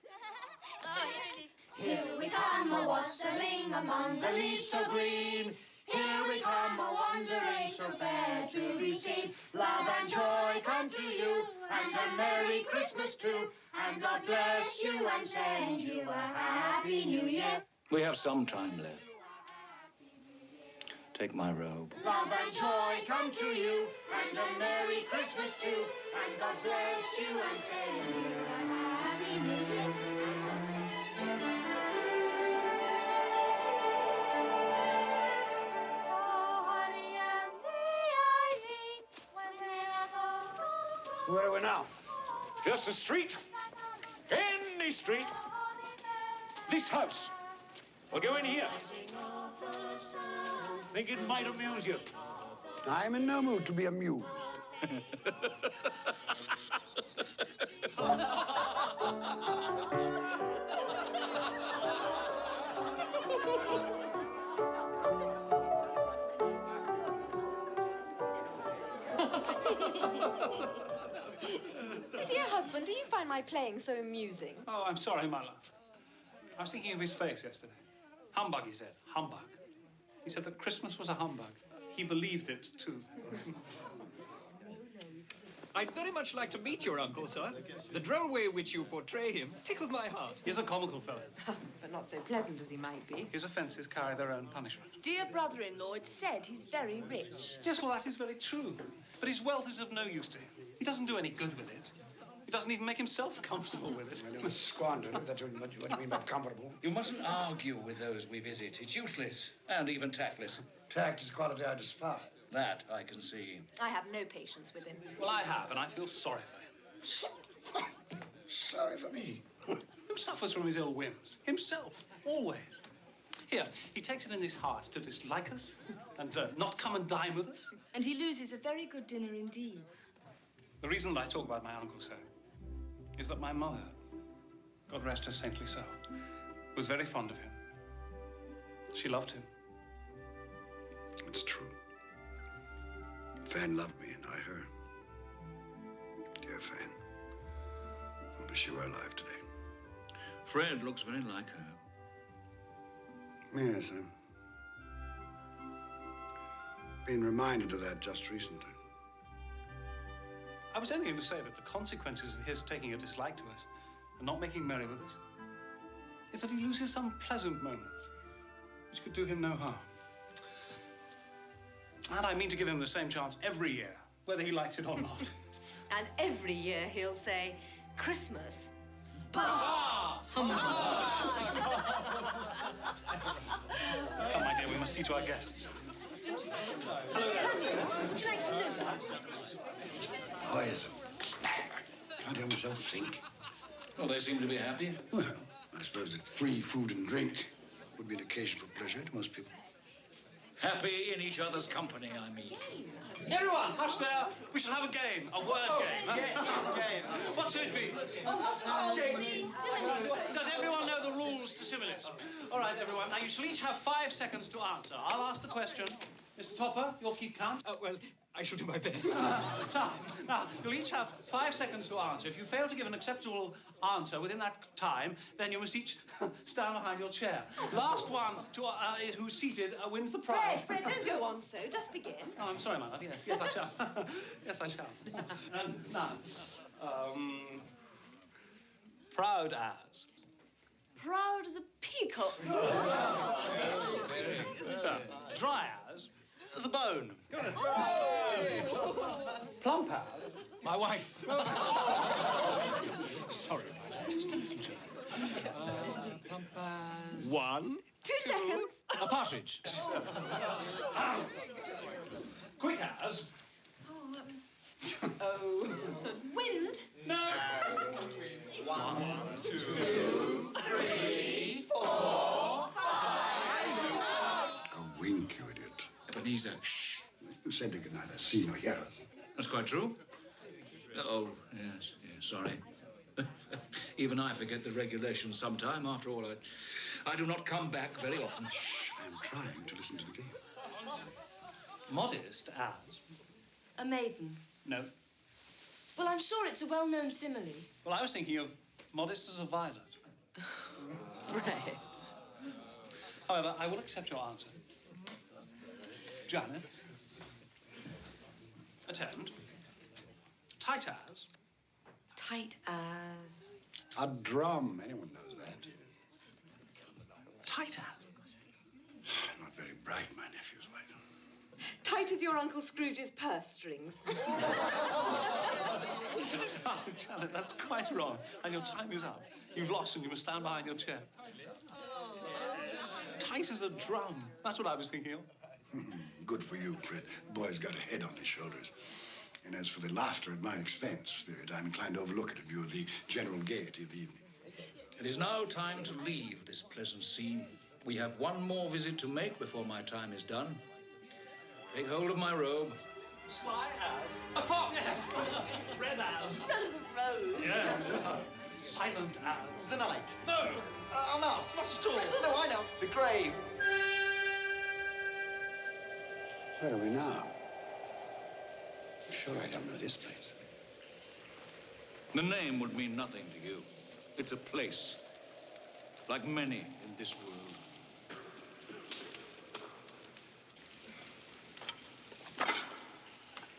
Oh, here it is. Here we come, a-wassailing among the leaves so green. Here we come, a-wandering so fair to be seen. Love and joy come to you, and a Merry Christmas too. And God bless you and send you a Happy New Year. We have some time left. Take my robe. Love and joy come to you, and a Merry Christmas too. And God bless you and send you a Happy New Year. Where are we now? Just a street. Any street. This house. We'll go in here. Think it might amuse you. I'm in no mood to be amused. Dear husband, do you find my playing so amusing? Oh, I'm sorry, my love. I was thinking of his face yesterday. Humbug, he said. Humbug. He said that Christmas was a humbug. He believed it, too. I'd very much like to meet your uncle, sir. The droll way in which you portray him tickles my heart. He's a comical fellow. But not so pleasant as he might be. His offences carry their own punishment. Dear brother-in-law, it's said he's very rich. Yes, well, that is very true. But his wealth is of no use to him. He doesn't do any good with it. He doesn't even make himself comfortable with it. You must squander it. That's what you mean by comfortable. You mustn't argue with those we visit. It's useless and even tactless. Tact is quality I despise. That I can see. I have no patience with him. Well, I have, and I feel sorry for him. Sorry for me. Who suffers from his ill whims? Himself, always. Here, he takes it in his heart to dislike us and not come and dine with us. And he loses a very good dinner indeed. The reason that I talk about my uncle so is that my mother, God rest her saintly soul, was very fond of him. She loved him. It's true. Fan loved me, and I her. Dear Fan. I wish she were alive today. Fred looks very like her. Yes, I've been reminded of that just recently. I was only going to say that the consequences of his taking a dislike to us and not making merry with us is that he loses some pleasant moments, which could do him no harm. And I mean to give him the same chance every year, whether he likes it or not. And every year he'll say, Christmas. Bah! Come, my dear, we must see to our guests. Hello there. Would you like some nougat? Boys, can't hear myself think. Well, they seem to be happy. Well, I suppose that free food and drink would be an occasion for pleasure to most people. Happy in each other's company, I mean. Everyone, hush there. We shall have a game, a word game. Huh? Yes, game. What should it be? Does everyone know the rules to similes? All right, everyone. Now, you shall each have 5 seconds to answer. I'll ask the question. Mr. Topper, you'll keep count. Well, I shall do my best. Now, you'll each have 5 seconds to answer. If you fail to give an acceptable answer within that time, then you must each stand behind your chair. Last one to, who's seated wins the prize. Fred, don't go on so. Just begin. Oh, I'm sorry, my love. Yes, I shall. Yes, I shall. Now, proud as. Proud as a peacock. Dry as. As a bone. Plump as. My wife. Sorry, just a little joke. Plump as... 1. 2 seconds. A partridge. Quick as. Wind. No. 1, 2, 3, 4, 5. A wink, you idiot. Ebenezer, shh. You said they could neither see nor hear us. That's quite true. Oh, yes, sorry. Even I forget the regulations sometime. After all, I do not come back very often. Shh, I'm trying to listen to the game. Modest as. A maiden. No. Well, I'm sure it's a well-known simile. Well, I was thinking of modest as a violet. Right. However, I will accept your answer. Janet. Attend. Tight as. Tight as... A drum. Anyone knows that. Tight as. Not very bright, my nephew's wife. Tight as your Uncle Scrooge's purse strings. Oh, Janet, that's quite wrong. And your time is up. You've lost and you must stand behind your chair. Tight as a drum. That's what I was thinking of. Good for you, Fred. The boy's got a head on his shoulders. And as for the laughter at my expense, Spirit, I'm inclined to overlook it in view of the general gaiety of the evening. It is now time to leave this pleasant scene. We have one more visit to make before my time is done. Take hold of my robe. Sly as. A fox! Yes. Red as. Red as a rose. Yeah. Silent as. The night. No. A mouse. Not at all. No, I know. The grave. Where are we now? I'm sure I don't know this place. The name would mean nothing to you. It's a place, like many in this world.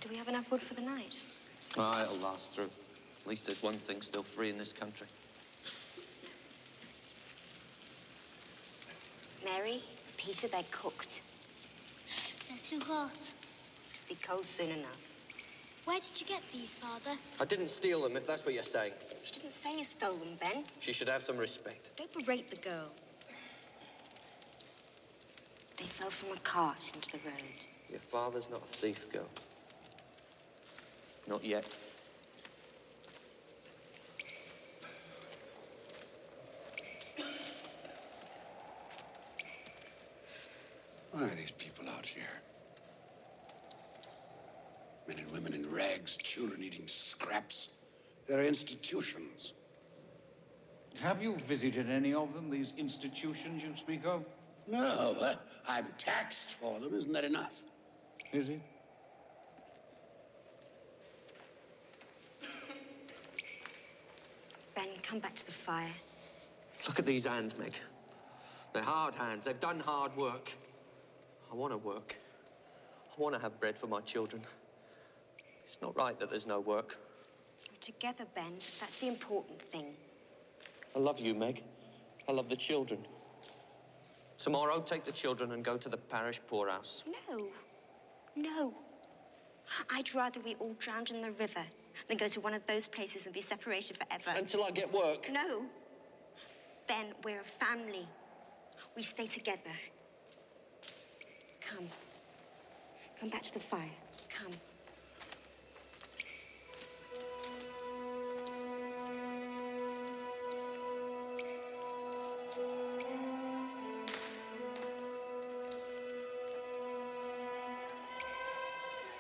Do we have enough wood for the night? Ah, it'll last through. At least there's one thing still free in this country. Mary, a piece of egg cooked. They're too hot. It'll be cold soon enough. Where did you get these, Father? I didn't steal them, if that's what you're saying. She didn't say you stole them, Ben. She should have some respect. Don't berate the girl. They fell from a cart into the road. Your father's not a thief, girl. Not yet. Why are these people out here? Men and women in rags, children eating scraps. They're institutions. Have you visited any of them, these institutions you speak of? No, I'm taxed for them. Isn't that enough? Is it? Ben, come back to the fire. Look at these hands, Meg. They're hard hands. They've done hard work. I want to work. I want to have bread for my children. It's not right that there's no work. We're together, Ben. That's the important thing. I love you, Meg. I love the children. Tomorrow, take the children and go to the parish poorhouse. No. No. I'd rather we all drowned in the river than go to one of those places and be separated forever. Until I get work. No. Ben, we're a family. We stay together. Come. Come back to the fire. Come.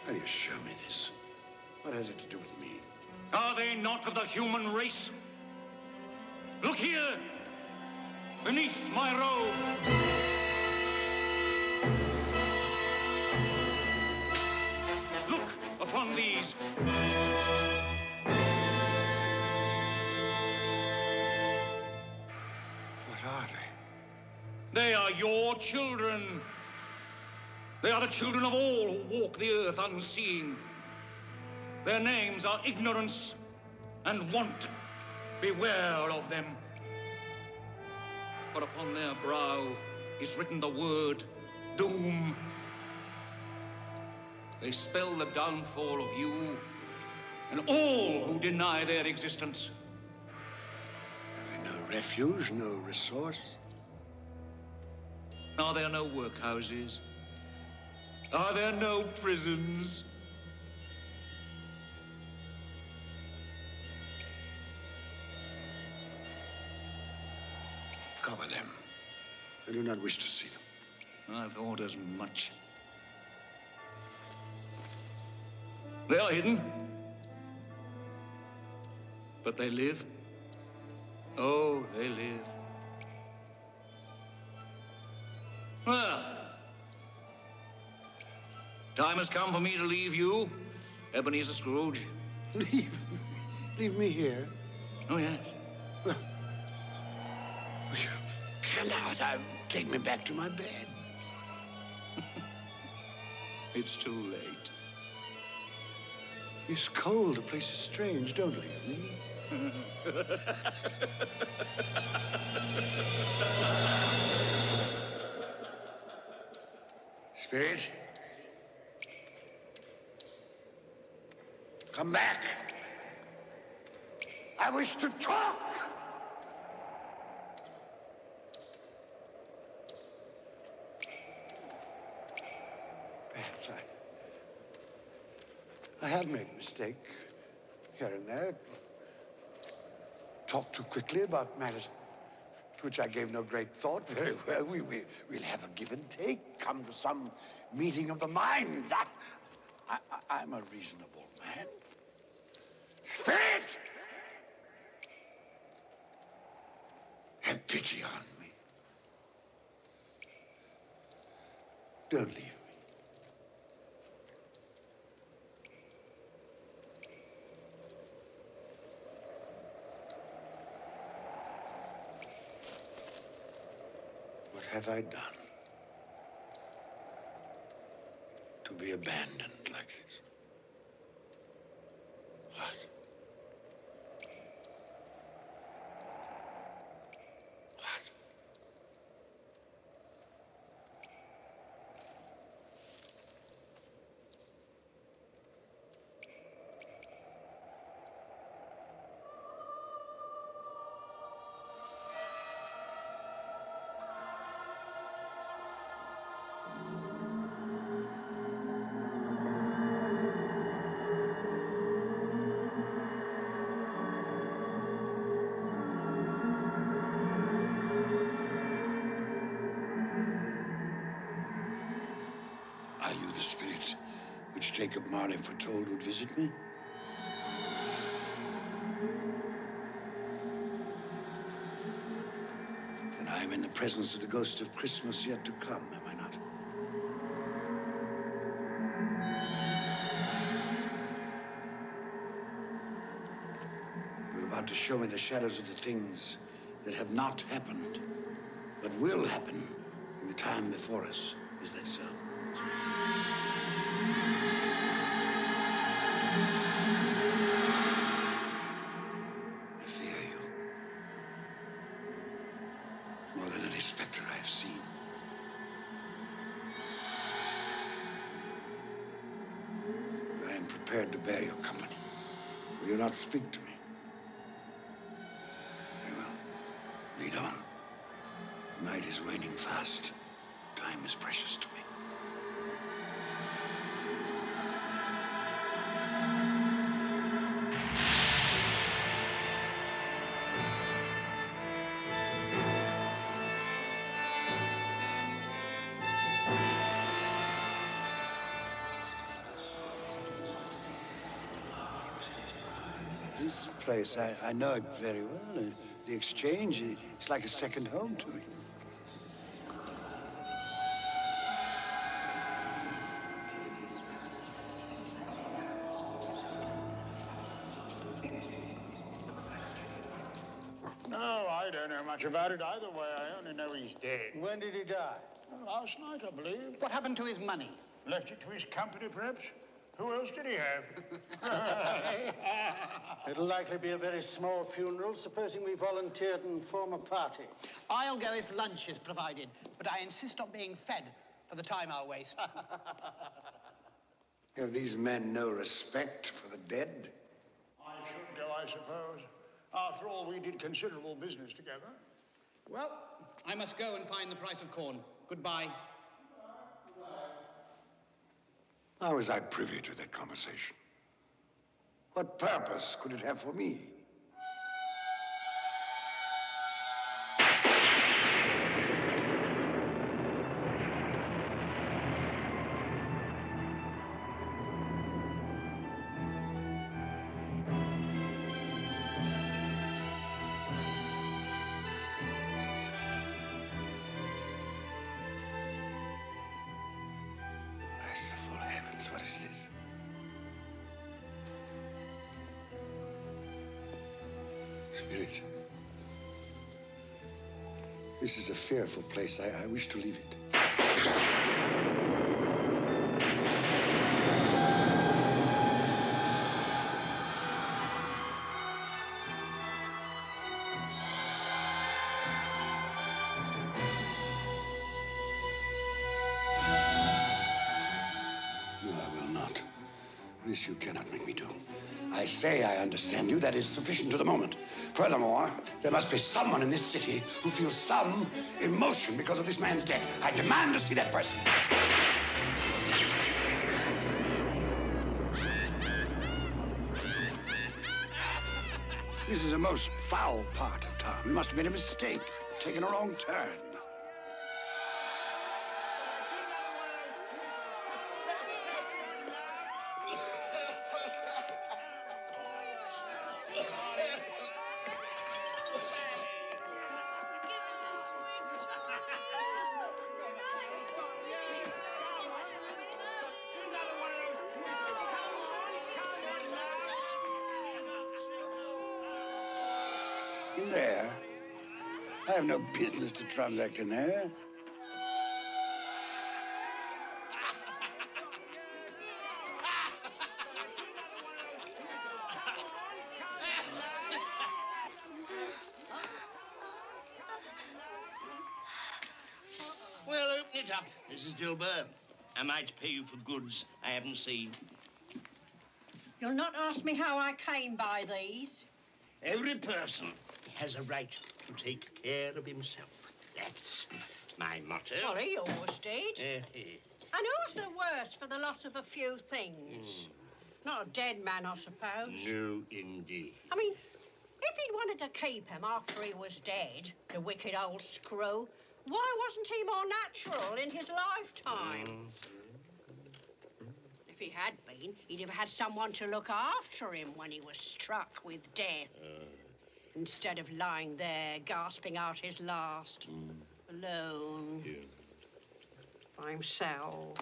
How do you show me this? What has it to do with me? Are they not of the human race? Look here, beneath my robe. Look upon these. What are they? They are your children. They are the children of all who walk the earth unseeing. Their names are ignorance and want. Beware of them. For upon their brow is written the word doom. They spell the downfall of you and all who deny their existence. Have they no refuge, no resource? Are there no workhouses? Are there no prisons? Cover them. I do not wish to see them. I thought as much. They are hidden. But they live. Oh, they live. Well, time has come for me to leave you, Ebenezer Scrooge. Leave? Leave me here? Oh, yes. Well, you cannot. Take me back to my bed. It's too late. It's cold. The place is strange. Don't leave me. Spirit, come back. I wish to talk. Perhaps I have made a mistake here and there. Talked too quickly about matters to which I gave no great thought. Very well, we'll have a give and take. Come to some meeting of the minds. I'm a reasonable man. Spirit! Have pity on me. Don't leave me. What have I done to be abandoned like this? What? Are you the spirit which Jacob Marley foretold would visit me? Then I am in the presence of the ghost of Christmas yet to come, am I not? You're about to show me the shadows of the things that have not happened, but will happen in the time before us. Is that so? I fear you. prepared to bear your company. Will you not speak to me? Very well. Lead on. Night is waning fast. Time is precious to me. This place, I know it very well. The exchange, it's like a second home to me. No, I don't know much about it either way. I only know he's dead. When did he die? Last night, I believe. What happened to his money? Left it to his company, perhaps? Who else did he have? It'll likely be a very small funeral, supposing we volunteered and form a party. I'll go if lunch is provided, but I insist on being fed for the time I'll waste. Have these men no respect for the dead? I should go, I suppose. After all, we did considerable business together. Well, I must go and find the price of corn. Goodbye. How was I privy to that conversation? What purpose could it have for me? Merciful heavens, what is this? Spirit. This is a fearful place. I wish to leave it. No, I will not. This you cannot make me do. I say I understand you. That is sufficient to the moment. Furthermore, there must be someone in this city who feels some emotion because of this man's death. I demand to see that person. This is a most foul part of town. We must have made a mistake, taken a wrong turn. In there? I have no business to transact in there. Well, open it up, Mrs. Dilber. Am I to pay you for goods I haven't seen? You'll not ask me how I came by these. Every person has a right to take care of himself. That's my motto. Well, he always did. And who's the worse for the loss of a few things? Not a dead man, I suppose. No, indeed. I mean, if he'd wanted to keep him after he was dead, the wicked old screw, why wasn't he more natural in his lifetime? If he had been, he'd have had someone to look after him when he was struck with death. Instead of lying there, gasping out his last, alone, by himself.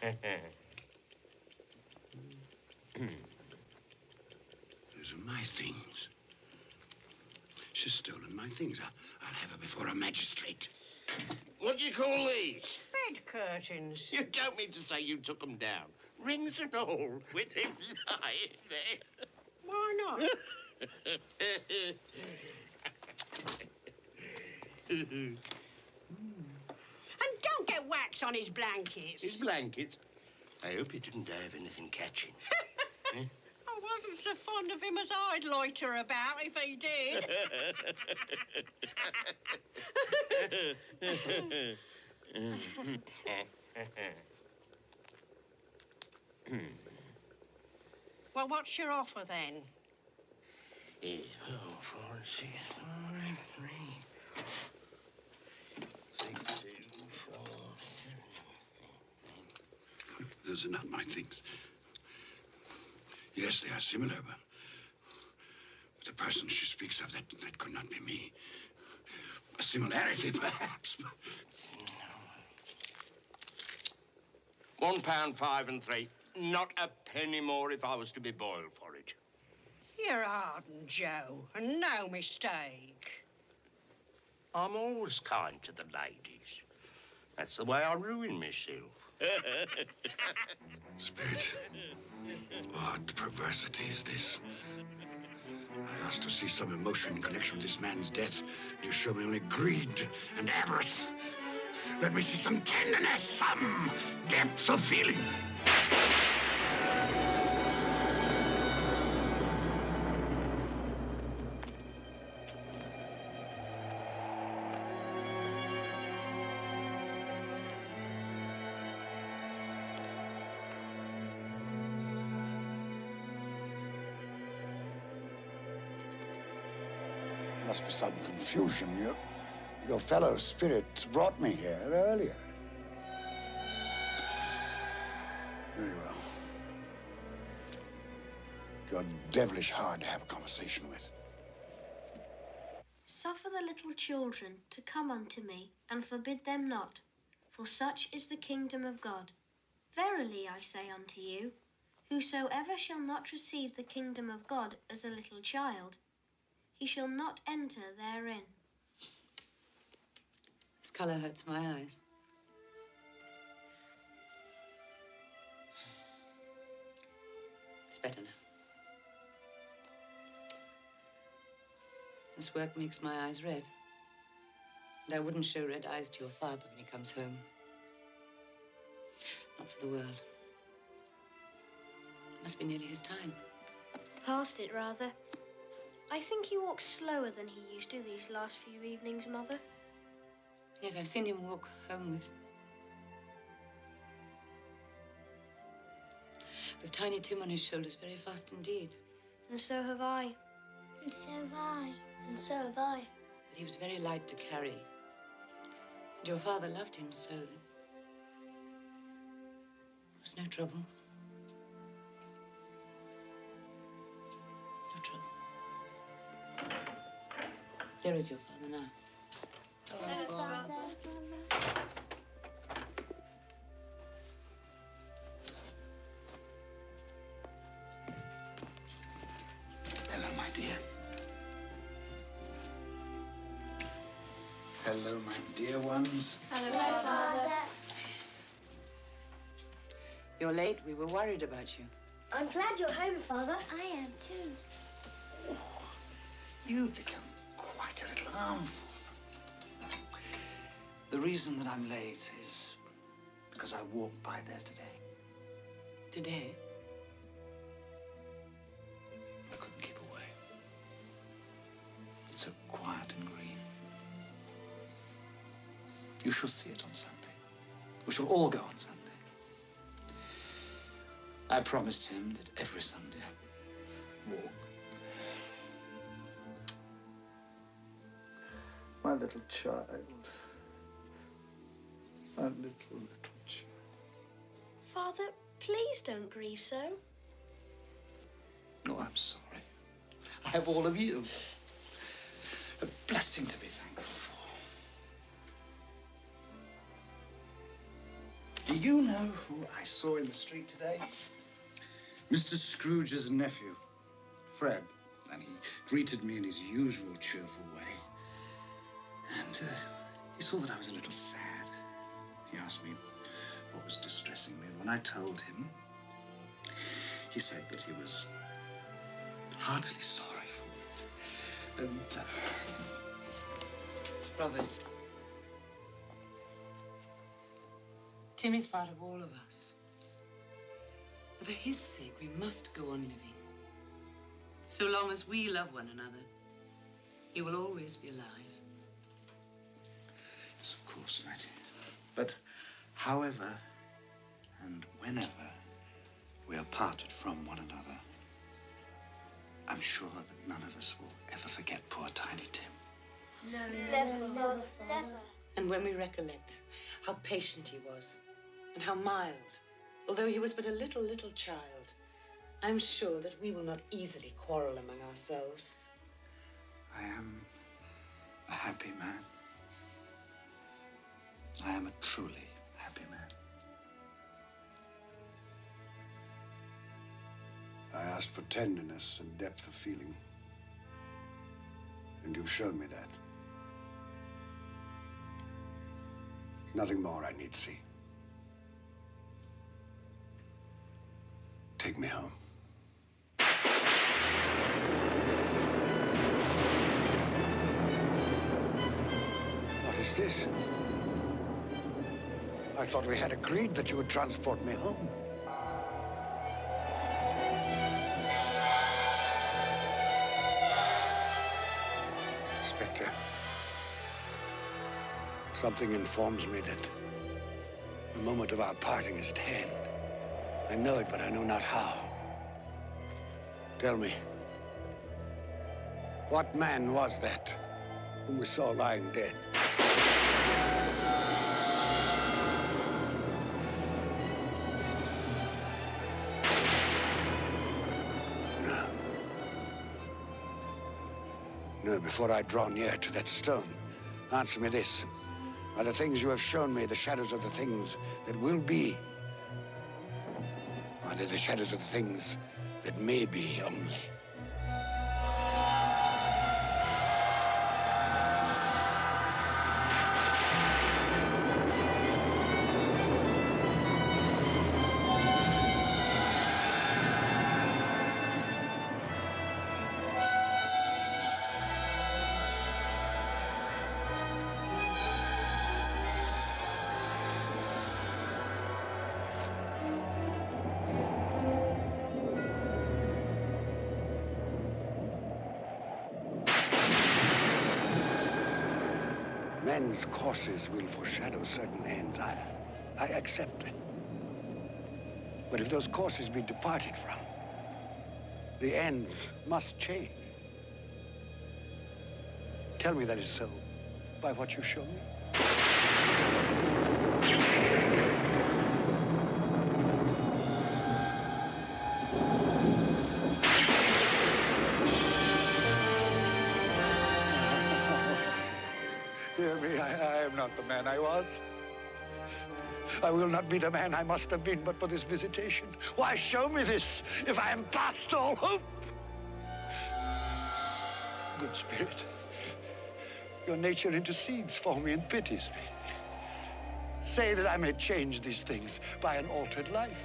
Those are my things. She's stolen my things. I'll have her before a magistrate. What do you call these? Bed curtains. You don't mean to say you took them down, rings and all, with him lying there. Why not? And don't get wax on his blankets. His blankets? I hope he didn't die of anything catching. Eh? I wasn't so fond of him as I'd loiter about if he did. Well, what's your offer then? 4, 6, 5, 3, 6, 2, 4. Those are not my things. Yes, they are similar, but the person she speaks of, that could not be me. A similarity, perhaps. £1.5 3. Not a penny more if I was to be boiled for it. You're ardent, Joe, and no mistake. I'm always kind to the ladies. That's the way I ruin myself. Spirit, what perversity is this? I asked to see some emotion in connection with this man's death. You show me only greed and avarice. Let me see some tenderness, some depth of feeling. Must be some confusion. Your fellow spirit brought me here earlier. Very well. You're devilish hard to have a conversation with. Suffer the little children to come unto me, and forbid them not, for such is the kingdom of God. Verily I say unto you, whosoever shall not receive the kingdom of God as a little child, he shall not enter therein. This colour hurts my eyes. It's better now. This work makes my eyes red. And I wouldn't show red eyes to your father when he comes home. Not for the world. It must be nearly his time. Past it, rather. I think he walks slower than he used to these last few evenings, Mother. Yet I've seen him walk home with Tiny Tim on his shoulders very fast indeed. And so have I. And so have I. And so have I. But he was very light to carry. And your father loved him so that there was no trouble. No trouble. There is your father now. Hello, Father. Hello, my dear. Hello, my dear ones. Hello, Father. You're late. We were worried about you. I'm glad you're home, Father. I am too. You've become quite a little harmful. The reason that I'm late is because I walked by there today. Today? I couldn't keep away. It's so quiet and green. You shall see it on Sunday. We shall all go on Sunday. I promised him that every Sunday I would walk. My little child. My little child. Father, please don't grieve so. Oh, I'm sorry. I have all of you. A blessing to be thankful for. Do you know who I saw in the street today? Mr. Scrooge's nephew, Fred. And he greeted me in his usual cheerful way. And he saw that I was a little sad. He asked me what was distressing me. And when I told him, he said that he was heartily sorry for it. And, Brother, Tim is part of all of us. And for his sake, we must go on living. So long as we love one another, he will always be alive. Yes, of course, Mattie. But however and whenever we are parted from one another, I'm sure that none of us will ever forget poor Tiny Tim. No, never, never. And when we recollect how patient he was and how mild, although he was but a little child, I'm sure that we will not easily quarrel among ourselves. I am a happy man. I am a truly happy man. I asked for tenderness and depth of feeling. And you've shown me that. Nothing more I need see. Take me home. What is this? I thought we had agreed that you would transport me home. Inspector, something informs me that the moment of our parting is at hand. I know it, but I know not how. Tell me, what man was that whom we saw lying dead? No, before I draw near to that stone, answer me this. Are the things you have shown me the shadows of the things that will be? Are they the shadows of the things that may be only? Men's courses will foreshadow certain ends. I accept that. But if those courses be departed from, the ends must change. Tell me that is so by what you show me. Dear me, I am not the man I was. I will not be the man I must have been but for this visitation. Why show me this if I am past all hope? Good Spirit, your nature intercedes for me and pities me. Say that I may change these things by an altered life.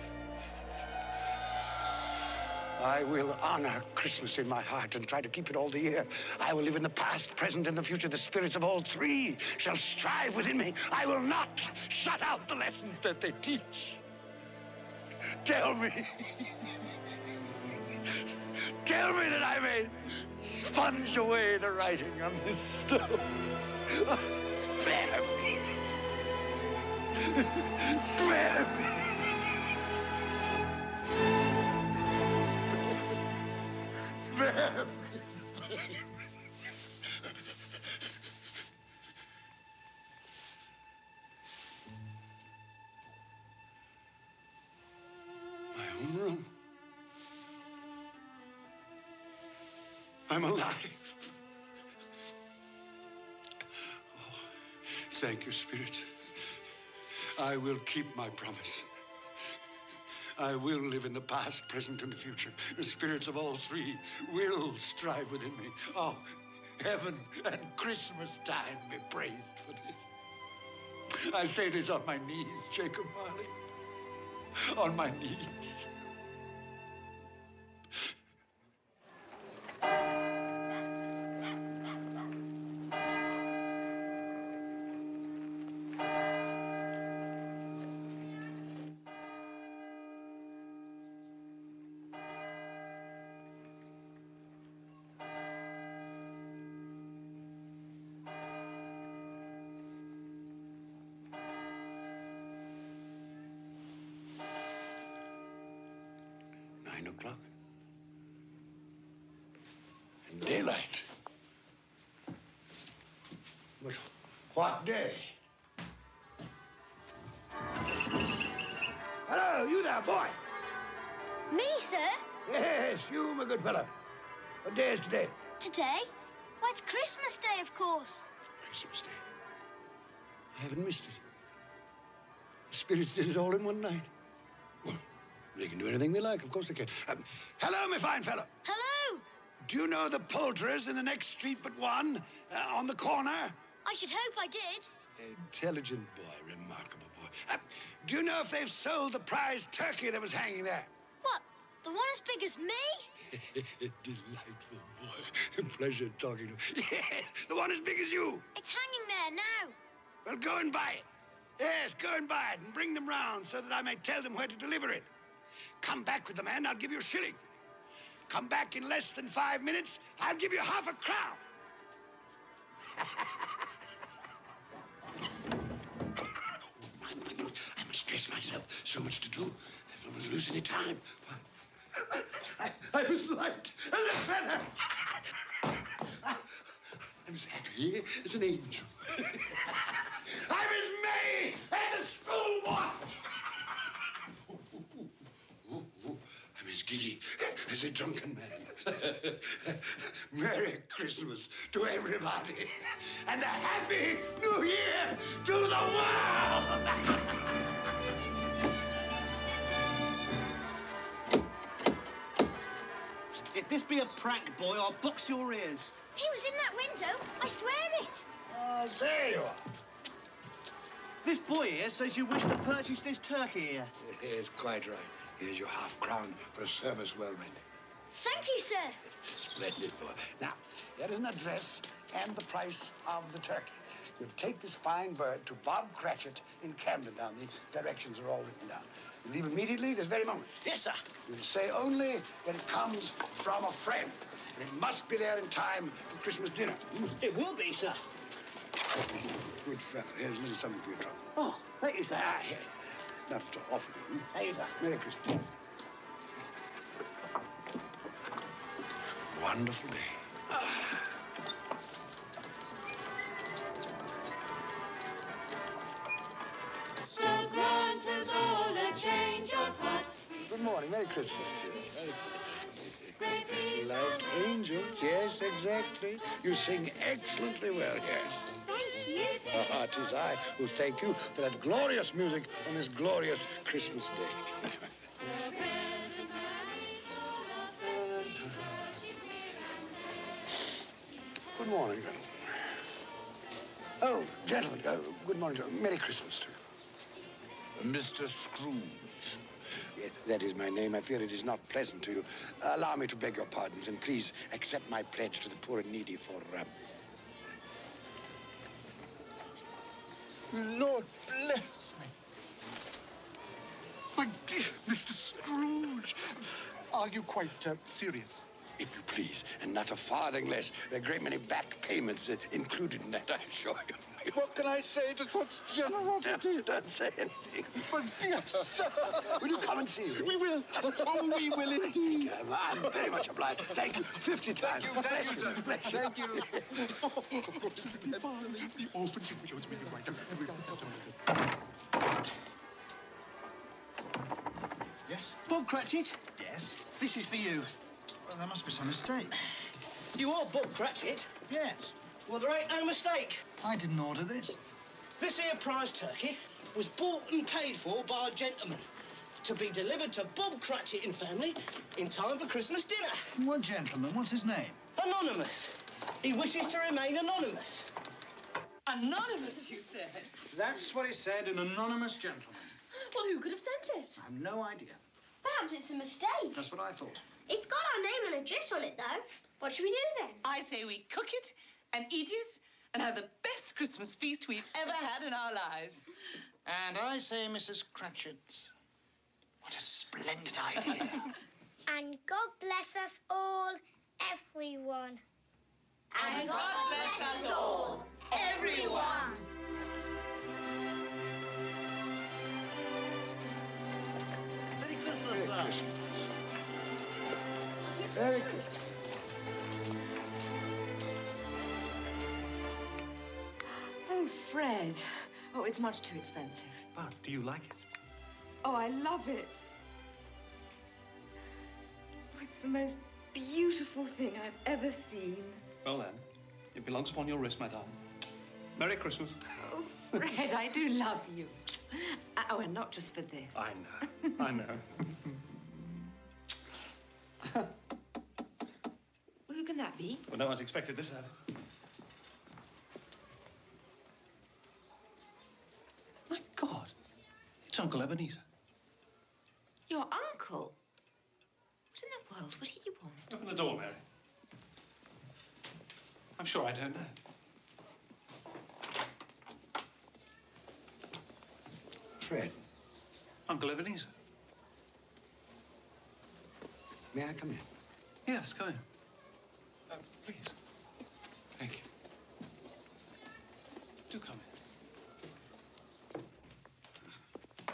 I will honor Christmas in my heart and try to keep it all the year. I will live in the past, present, and the future. The spirits of all three shall strive within me. I will not shut out the lessons that they teach. Tell me. Tell me that I may sponge away the writing on this stone. Oh, spare me. Spare me. Spare me. My own room. I'm alive. Oh, thank you, Spirit. I will keep my promise. I will live in the past, present, and the future. The spirits of all three will strive within me. Oh, heaven and Christmas time be praised for this. I say this on my knees, Jacob Marley. On my knees. 9 o'clock. And daylight. But what day? Hello, you there, boy. Me, sir? Yes, you, my good fellow. What day is today? Today? Why, it's Christmas Day, of course. Christmas Day. I haven't missed it. The spirits did it all in one night. Well, they can do anything they like. Of course they can. Hello, my fine fellow. Hello! Do you know the poulterers in the next street but one, on the corner? I should hope I did. Intelligent boy, remarkable boy. Do you know if they've sold the prize turkey that was hanging there? What, the one as big as me? Delightful boy. Pleasure talking to you. Yes, the one as big as you. It's hanging there now. Well, go and buy it. Yes, go and buy it and bring them round so that I may tell them where to deliver it. Come back with the man, I'll give you a shilling. Come back in less than 5 minutes, I'll give you half a crown. I must dress myself. So much to do. I don't want to lose any time. I was light. I'm as happy as an angel. I'm as merry as a schoolboy. I'm as giddy as a drunken man. Merry Christmas to everybody, and a Happy New Year to the world! If this be a prank, boy, I'll box your ears. He was in that window. I swear it. Oh, there you are. This boy here says you wish to purchase this turkey here. Yes, quite right. Here's your half crown for a service well rendered. Thank you, sir. Splendid boy. Now, here is an address and the price of the turkey. You'll take this fine bird to Bob Cratchit in Camden Town. The directions are all written down. You leave immediately this very moment. Yes, sir. You'll say only that it comes from a friend. And it must be there in time for Christmas dinner. It will be, sir. Good fellow. Here's a little something for your trouble. Oh, thank you, sir. Here. Not at all. Often. Thank you, sir. Merry Christmas. Wonderful day. So grant us all a change of heart. Good morning. Merry Christmas to you. Like angels. Yes, exactly. You sing excellently well, yes. Thank you. It is I who thank you for that glorious music on this glorious Christmas day. Good morning, gentlemen. Oh, gentlemen, good morning, gentlemen. Merry Christmas to you. Mr. Scrooge. Yes, that is my name. I fear it is not pleasant to you. Allow me to beg your pardons, and please accept my pledge to the poor and needy for... Lord bless me. My dear Mr. Scrooge, are you quite serious? If you please, and not a farthing less. There are a great many back payments included in that, I assure you. What can I say to such generosity? Don't say anything. My dear sir. Will you come and see me? We will. Oh, we will indeed. I'm very much obliged. Thank you 50 times. Thank you, sir. Bless you. Thank you. The orphanage shows me the right. Yes? Bob Cratchit? Yes? This is for you. Well, there must be some mistake. You are Bob Cratchit? Yes. Well, there ain't no mistake. I didn't order this. This here prize turkey was bought and paid for by a gentleman to be delivered to Bob Cratchit and family in time for Christmas dinner. What gentleman? What's his name? Anonymous. He wishes to remain anonymous. Anonymous, you said? That's what he said, an anonymous gentleman. Well, who could have sent it? I have no idea. Perhaps it's a mistake. That's what I thought. It's got our name and address on it, though. What should we do then? I say we cook it and eat it and have the best Christmas feast we've ever had in our lives. And I say, Mrs. Cratchit, what a splendid idea. And God bless us all, everyone. And God bless us all, everyone. Merry Christmas, sir. Merry Christmas. Oh, Fred. Oh, it's much too expensive. But do you like it? Oh, I love it. Oh, it's the most beautiful thing I've ever seen. Well then, it belongs upon your wrist, my darling. Merry Christmas. Oh, Fred, I do love you. Oh, and not just for this. I know. I know. Who can that be? Well, no one's expected this, have they? My God. It's Uncle Ebenezer. Your uncle? What in the world would he want? Open the door, Mary. I'm sure I don't know. Fred, Uncle Ebenezer. may I come in? Yes, come in. Please. Thank you. Do come in.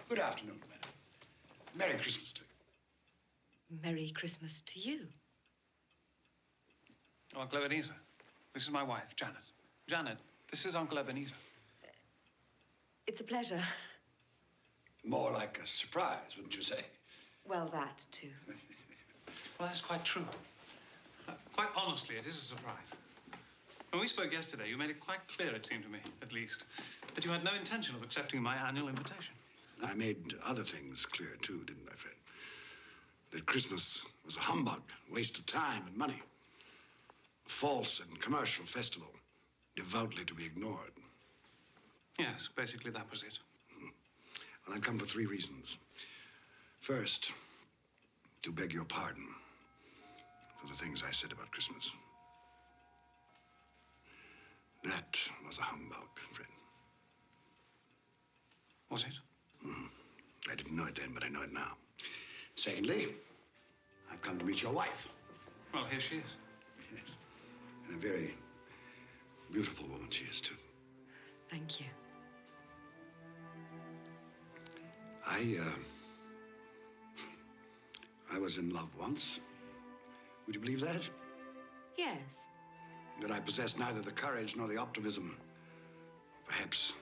Good afternoon, madam. Merry Christmas to you. Merry Christmas to you. Oh, Uncle Ebenezer, this is my wife, Janet. Janet, this is Uncle Ebenezer. It's a pleasure. More like a surprise, wouldn't you say? Well, that too. Well, that's quite true. Quite honestly, it is a surprise. When we spoke yesterday, you made it quite clear, it seemed to me, at least, that you had no intention of accepting my annual invitation. I made other things clear, too, didn't I, Fred? That Christmas was a humbug, waste of time and money. A false and commercial festival, devoutly to be ignored. Yes, basically that was it. Well, I've come for 3 reasons. First, to beg your pardon for the things I said about Christmas. That was a humbug, Fred. Was it? I didn't know it then, but I know it now. Secondly, I've come to meet your wife. Well, here she is. Yes. And a very beautiful woman she is, too. Thank you. I was in love once. Would you believe that? Yes. That I possess neither the courage nor the optimism, perhaps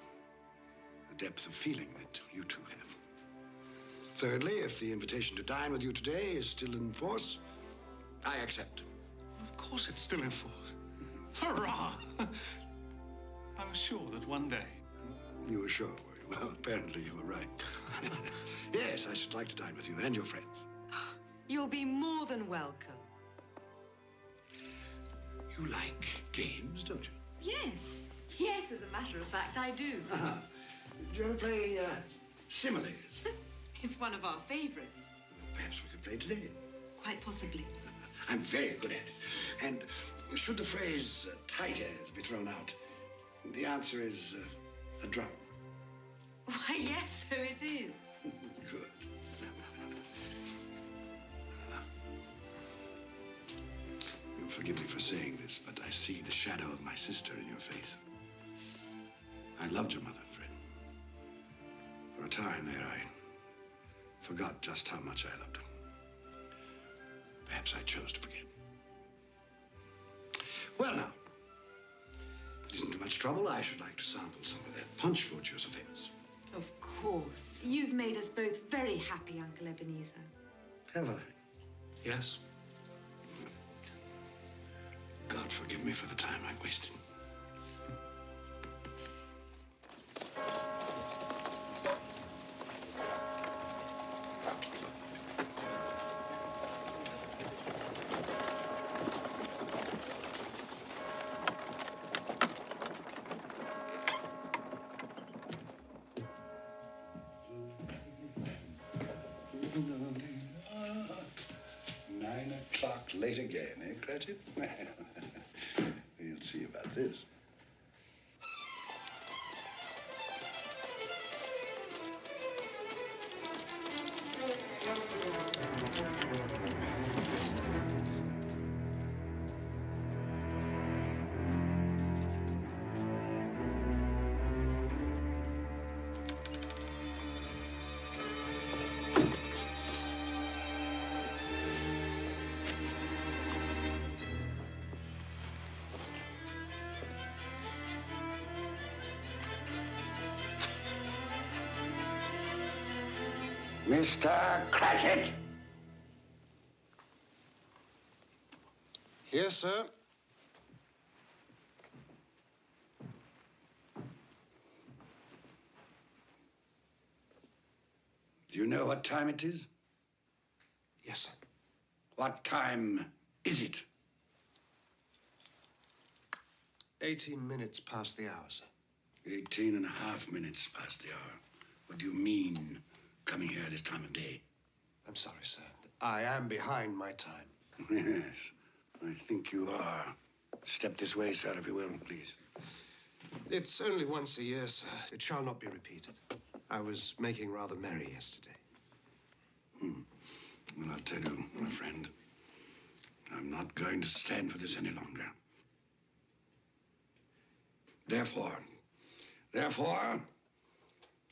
the depth of feeling that you two have. Thirdly, if the invitation to dine with you today is still in force, I accept. Of course it's still in force. Hurrah! I was sure that one day... You were sure, were you? Well, apparently you were right. Yes, I should like to dine with you and your friends. You'll be more than welcome. You like games, don't you? Yes. Yes, as a matter of fact, I do. Uh-huh. Do you ever play similes? It's one of our favorites. Perhaps we could play today. Quite possibly. I'm very good at it. And should the phrase tight as be thrown out, the answer is a drum. Why, yes, so it is. Good. You'll forgive me for saying this, but I see the shadow of my sister in your face. I loved your mother, Fred. For a time there, I forgot just how much I loved her. Perhaps I chose to forget. Well, now, it isn't too much trouble. I should like to sample some of that punch for which you're so famous. Of course. You've made us both very happy, Uncle Ebenezer. Have I? Yes. God forgive me for the time I wasted. Late again, eh, Cratchit? We'll see about this. Mr. Cratchit! Yes, sir. Do you know what time it is? Yes, sir. What time is it? 18 minutes past the hour, sir. 18 and a half minutes past the hour. What do you mean, coming here this time of day? I'm sorry, sir. I am behind my time. Yes, I think you are. Step this way, sir, if you will, please. It's only once a year, sir. It shall not be repeated. I was making rather merry yesterday. Well, I'll tell you, my friend, I'm not going to stand for this any longer. Therefore,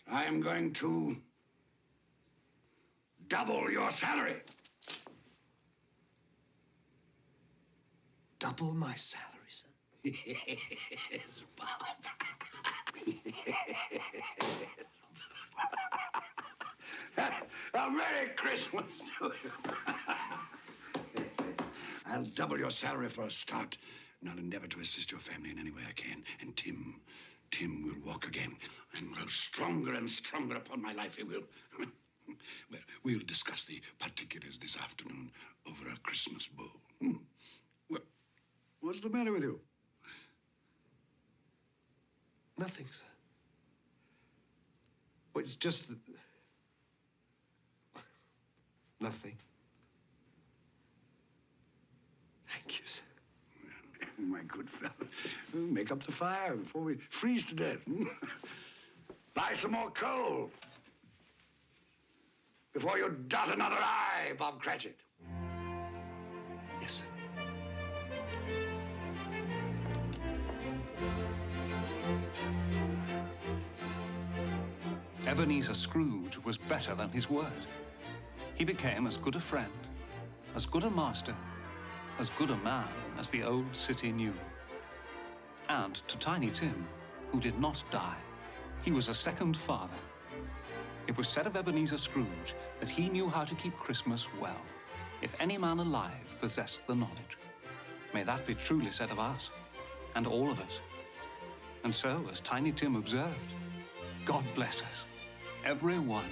I am going to double your salary. Double my salary, sir? Yes, Bob. A Merry Christmas to you. I'll double your salary for a start, and I'll endeavor to assist your family in any way I can. And Tim will walk again and grow stronger and stronger upon my life, he will. Well, we'll discuss the particulars this afternoon over a Christmas bowl. What's the matter with you? Nothing, sir. Well, it's just that... Nothing. Thank you, sir. My good fellow, make up the fire before we freeze to death. Buy some more coal before you dot another I, Bob Cratchit. Yes, sir. Ebenezer Scrooge was better than his word. He became as good a friend, as good a master, as good a man as the old city knew. And to Tiny Tim, who did not die, he was a second father. It was said of Ebenezer Scrooge that he knew how to keep Christmas well, if any man alive possessed the knowledge. May that be truly said of us, and all of us. And so, as Tiny Tim observed, God bless us, every one.